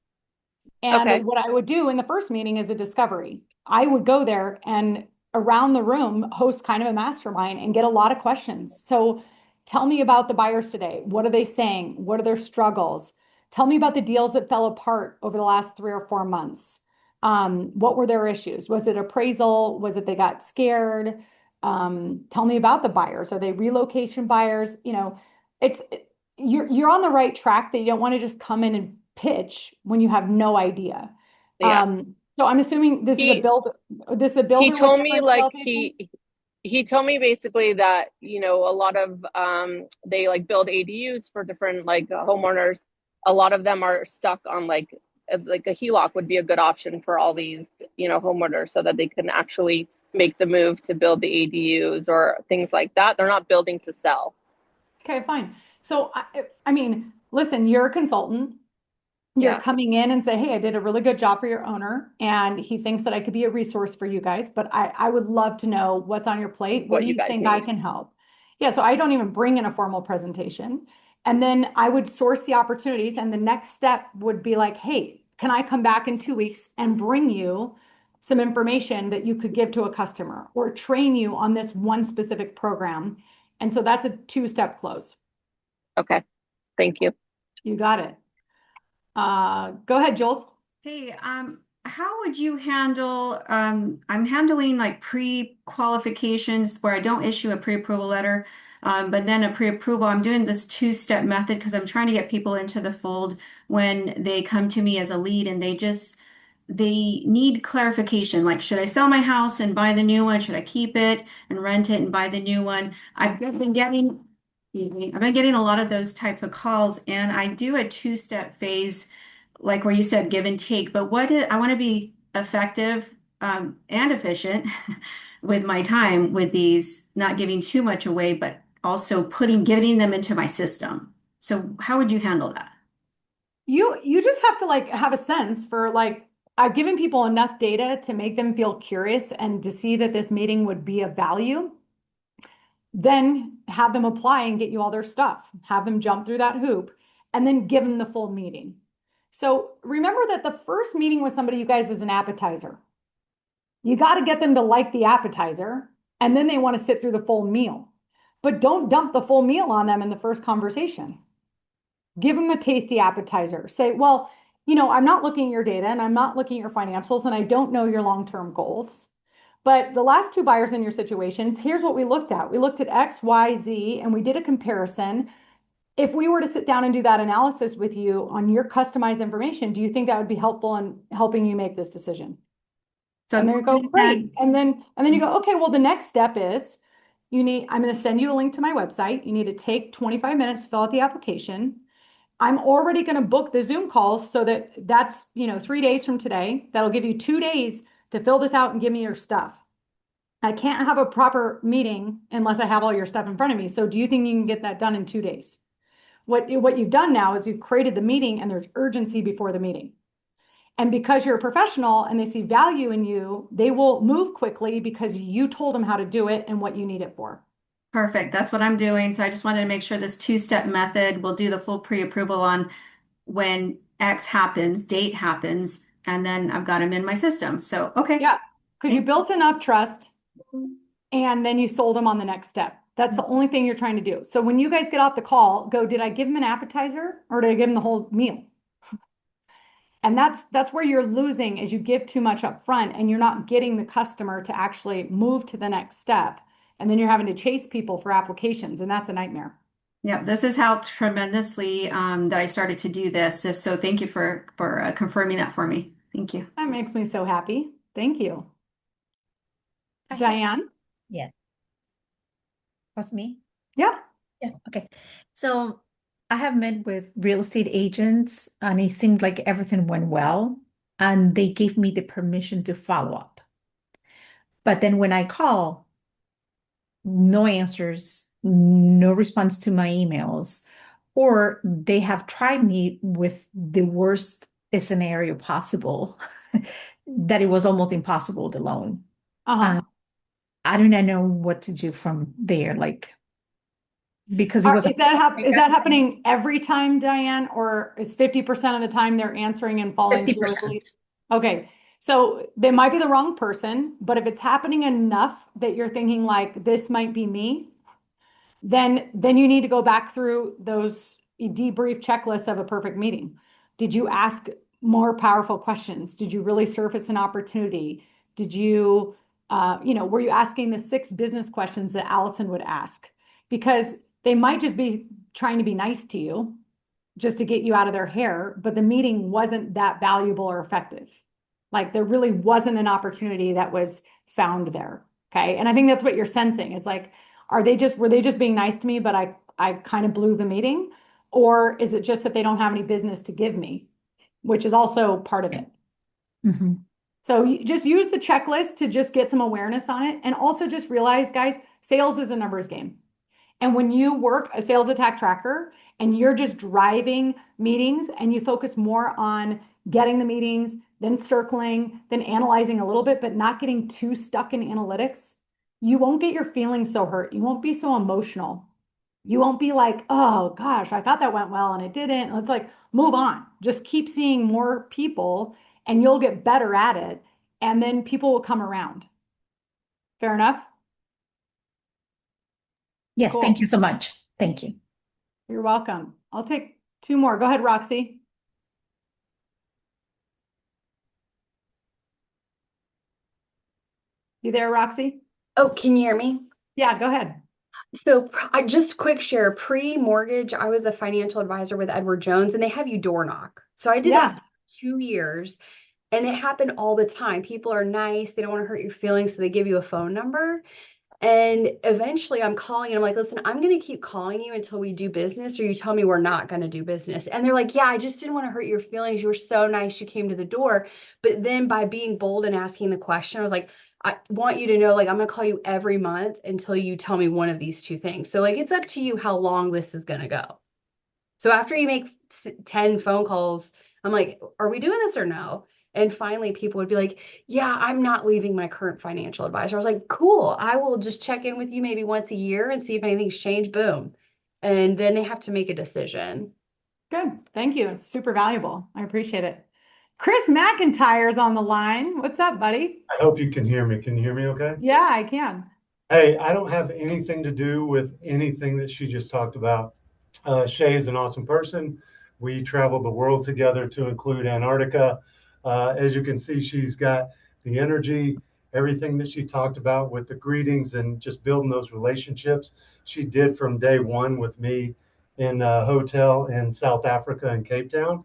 And okay, what I would do in the first meeting is a discovery. I would go there and around the room host kind of a mastermind and get a lot of questions. So tell me about the buyers today. What are they saying? What are their struggles? Tell me about the deals that fell apart over the last 3 or 4 months. What were their issues? Was it appraisal? Was it they got scared? Tell me about the buyers. Are they relocation buyers? You know, it's you're on the right track that you don't want to just come in and pitch when you have no idea. yeah. So I'm assuming He this is a he builder with told me different like sales agents? he told me basically that a lot of they like build ADUs for different like homeowners. A lot of them are stuck on like a HELOC would be a good option for all these homeowners so that they can actually make the move to build the ADUs or things like that. They're not building to sell. Okay, fine. So I mean, listen, you're a consultant. You're Yeah, coming in and say, hey, I did a really good job for your owner, and he thinks that I could be a resource for you guys, but I would love to know what's on your plate. Where what do you you guys think I need. can help? Yeah, so I don't even bring in a formal presentation. And then I would source the opportunities, and the next step would be like, hey, can I come back in 2 weeks and bring you some information that you could give to a customer or train you on this one specific program? And so that's a two-step close. Okay, thank you. You got it. Go ahead, Jules. Hey, how would you handle, I'm handling like pre-qualifications where I don't issue a pre-approval letter, but then a pre-approval. I'm doing this two-step method because I'm trying to get people into the fold when they come to me as a lead and they need clarification. Like, should I sell my house and buy the new one? Should I keep it and rent it and buy the new one? I've been getting a lot of those type of calls, and I do a two-step phase like where you said give and take, but I want to be effective and efficient with my time with these, not giving too much away, but also getting them into my system. So how would you handle that? You just have to like have a sense for like I've given people enough data to make them feel curious and to see that this meeting would be of value. Then have them apply and get you all their stuff, have them jump through that hoop, and then give them the full meeting. So remember that the first meeting with somebody, you guys, is an appetizer. You got to get them to like the appetizer, and then they want to sit through the full meal. But don't dump the full meal on them in the first conversation. Give them a tasty appetizer. Say, well, I'm not looking at your data and I'm not looking at your financials and I don't know your long-term goals. But the last two buyers in your situations, here's what we looked at. We looked at X, Y, Z, and we did a comparison. If we were to sit down and do that analysis with you on your customized information, do you think that would be helpful in helping you make this decision? So And then you go, great. And then you go, okay, well, the next step is I'm going to send you a link to my website. You need to take 25 minutes to fill out the application. I'm already going to book the Zoom calls so that's 3 days from today. That'll give you 2 days to fill this out and give me your stuff. I can't have a proper meeting unless I have all your stuff in front of me. So do you think you can get that done in 2 days? What you've done now is you've created the meeting and there's urgency before the meeting. And because you're a professional and they see value in you, they will move quickly because you told them how to do it and what you need it for. perfect. That's what I'm doing. So I just wanted to make sure this two-step method will do the full pre-approval on when X happens, date happens, and then I've got them in my system. So, okay. Yeah, because you built enough trust and then you sold them on the next step. That's the only thing you're trying to do. So when you guys get off the call, go, did I give them an appetizer or did I give them the whole meal? And that's where you're losing is you give too much up front and you're not getting the customer to actually move to the next step. And then you're having to chase people for applications, and that's a nightmare. Yeah, this has helped tremendously that I started to do this. So thank you for confirming that for me. Thank you. That makes me so happy. Thank you. I have, Diane? yeah, was me. Yeah. Yeah, okay. So I have met with real estate agents and it seemed like everything went well and they gave me the permission to follow up. But then when I call, no answers, no response to my emails, or they have tried me with the worst scenario possible that it was almost impossible to loan. Uh-huh. I do not know what to do from there, like because it was Is that happening every time, Diane, or is 50% of the time they're answering and following through? 50%. Okay. So they might be the wrong person, but if it's happening enough that you're thinking like this might be me, then you need to go back through those debrief checklists of a perfect meeting. Did you ask more powerful questions? Did you really surface an opportunity? Did you, were you asking the 6 business questions that Allison would ask? Because they might just be trying to be nice to you just to get you out of their hair, but the meeting wasn't that valuable or effective. Like there really wasn't an opportunity that was found there. Okay. And I think that's what you're sensing is like, were they just being nice to me, but I kind of blew the meeting? Or is it just that they don't have any business to give me, which is also part of it. Mhm. So you just use the checklist to just get some awareness on it. And also just realize, guys, sales is a numbers game. And when you work a sales attack tracker and you're just driving meetings and you focus more on getting the meetings, then circling, then analyzing a little bit, but not getting too stuck in analytics, you won't get your feelings so hurt. You won't be so emotional. You won't be like, oh gosh, I thought that went well and it didn't. It's like, move on. Just keep seeing more people and you'll get better at it. And then people will come around. Fair enough? Yes, Cool. thank you so much. Thank you. You're welcome. I'll take 2 more. Go ahead, Roxy. You there, Roxy? Oh, can you hear me? Yeah, go ahead. So I just quick share pre-mortgage. I was a financial advisor with Edward Jones and they have you door knock. So I did that for 2 years and it happened all the time. People are nice. They don't want to hurt your feelings. So they give you a phone number. And eventually I'm calling and I'm like, listen, I'm going to keep calling you until we do business or you tell me we're not going to do business. And they're like, yeah, I just didn't want to hurt your feelings. You were so nice. You came to the door. But then by being bold and asking the question, I was like, I want you to know, like, I'm going to call you every month until you tell me one of these 2 things. So like, it's up to you how long this is going to go. So after you make 10 phone calls, I'm like, are we doing this or no? And finally, people would be like, yeah, I'm not leaving my current financial advisor. I was like, cool. I will just check in with you maybe once a year and see if anything's changed. Boom. And then they have to make a decision. Good. Thank you. It's super valuable. I appreciate it. Chris McIntyre's on the line. What's up, buddy? I hope you can hear me. Can you hear me okay? Yeah, I can. Hey, I don't have anything to do with anything that she just talked about. Shay is an awesome person. We traveled the world together to include Antarctica. As you can see, she's got the energy, everything that she talked about with the greetings and just building those relationships. She did from day one with me in a hotel in South Africa in Cape Town.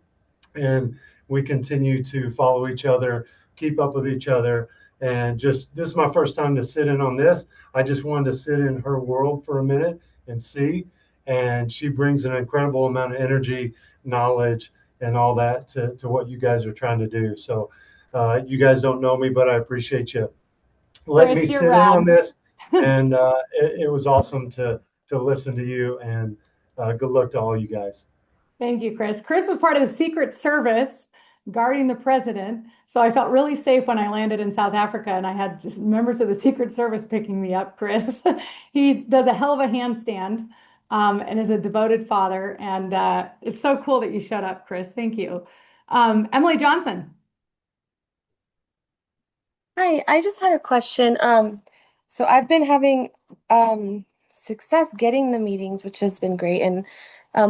And we continue to follow each other, keep up with each other. And just this is my first time to sit in on this. I just wanted to sit in her world for a minute and see. And she brings an incredible amount of energy, knowledge, and all that to what you guys are trying to do. So you guys don't know me, but I appreciate you letting me Chris, you're sit in on rad. this. And it was awesome to listen to you. And good luck to all you guys. Thank you, Chris. Chris was part of the Secret Service guarding the president. So I felt really safe when I landed in South Africa and I had just members of the Secret Service picking me up, Chris. He does a hell of a handstand and is a devoted father. And it's so cool that you showed up, Chris. Thank you. Emily Johnson. Hi, I just had a question. So I've been having success getting the meetings, which has been great, and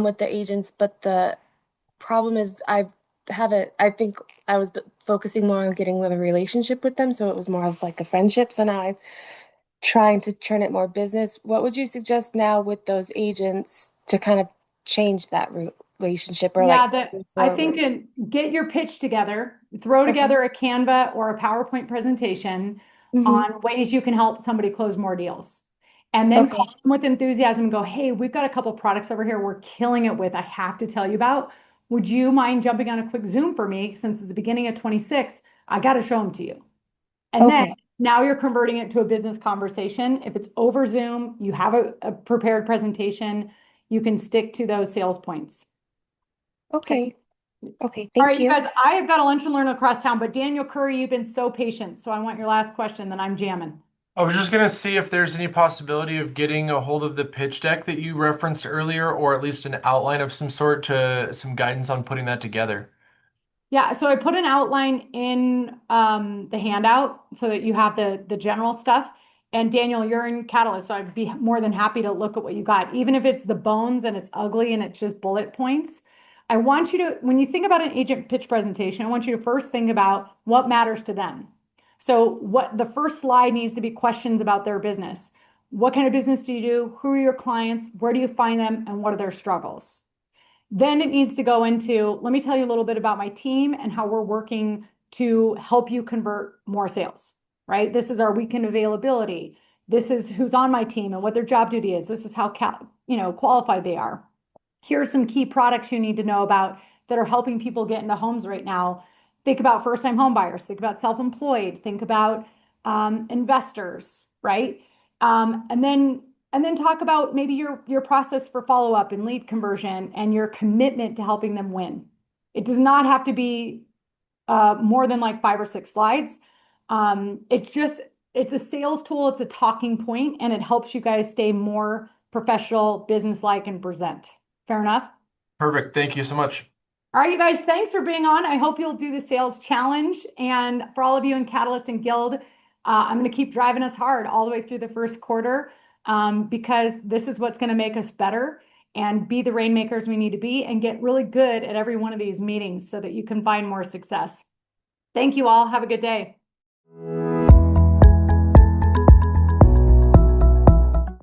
with the agents, but the problem is I think I was focusing more on getting with a relationship with them, so it was more of like a friendship. So now I'm trying to turn it more business. What would you suggest now with those agents to kind of change that relationship or like move I think forward? get your pitch together, throw Okay. together a Canva or a PowerPoint presentation Mm-hmm. on ways you can help somebody close more deals. And then call Okay. them with enthusiasm and go, hey, we've got a couple products over here we're killing it with. I have to tell you about. Would you mind jumping on a quick Zoom for me since it's the beginning of 26? I got to show them to you. And then Okay. now you're converting it to a business conversation. If it's over Zoom, you have a prepared presentation, you can stick to those sales points. Okay. Okay. Okay. All Thank right, you you. guys, I have got a lunch and learn across town, but Daniel Curry, you've been so patient. So I want your last question, then I'm jamming. I was just gonna see if there's any possibility of getting a hold of the pitch deck that you referenced earlier, or at least an outline of some sort to some guidance on putting that together. Yeah, so I put an outline in the handout so that you have the general stuff. And Daniel, you're in Catalyst, so I'd be more than happy to look at what you got, even if it's the bones and it's ugly and it's just bullet points. I want you to, when you think about an agent pitch presentation, I want you to first think about what matters to them. So what the first slide needs to be questions about their business. What kind of business do you do? Who are your clients? Where do you find them? And what are their struggles? Then it needs to go into, let me tell you a little bit about my team and how we're working to help you convert more sales, right? This is our weekend availability. This is who's on my team and what their job duty is. This is how qualified they are. Here are some key products you need to know about that are helping people get into homes right now. Think about first-time home buyers. Think about self-employed. Think about investors, right? And then talk about maybe your process for follow-up and lead conversion and your commitment to helping them win. It does not have to be more than like 5 or 6 slides. It's a sales tool, it's a talking point, and it helps you guys stay more professional, business-like, and present. Fair enough? Perfect. Thank you so much. All right, you guys, thanks for being on. I hope you'll do the sales challenge. And for all of you in Catalyst and Guild, I'm going to keep driving us hard all the way through the first quarter because this is what's going to make us better and be the rainmakers we need to be and get really good at every one of these meetings so that you can find more success. Thank you all. Have a good day.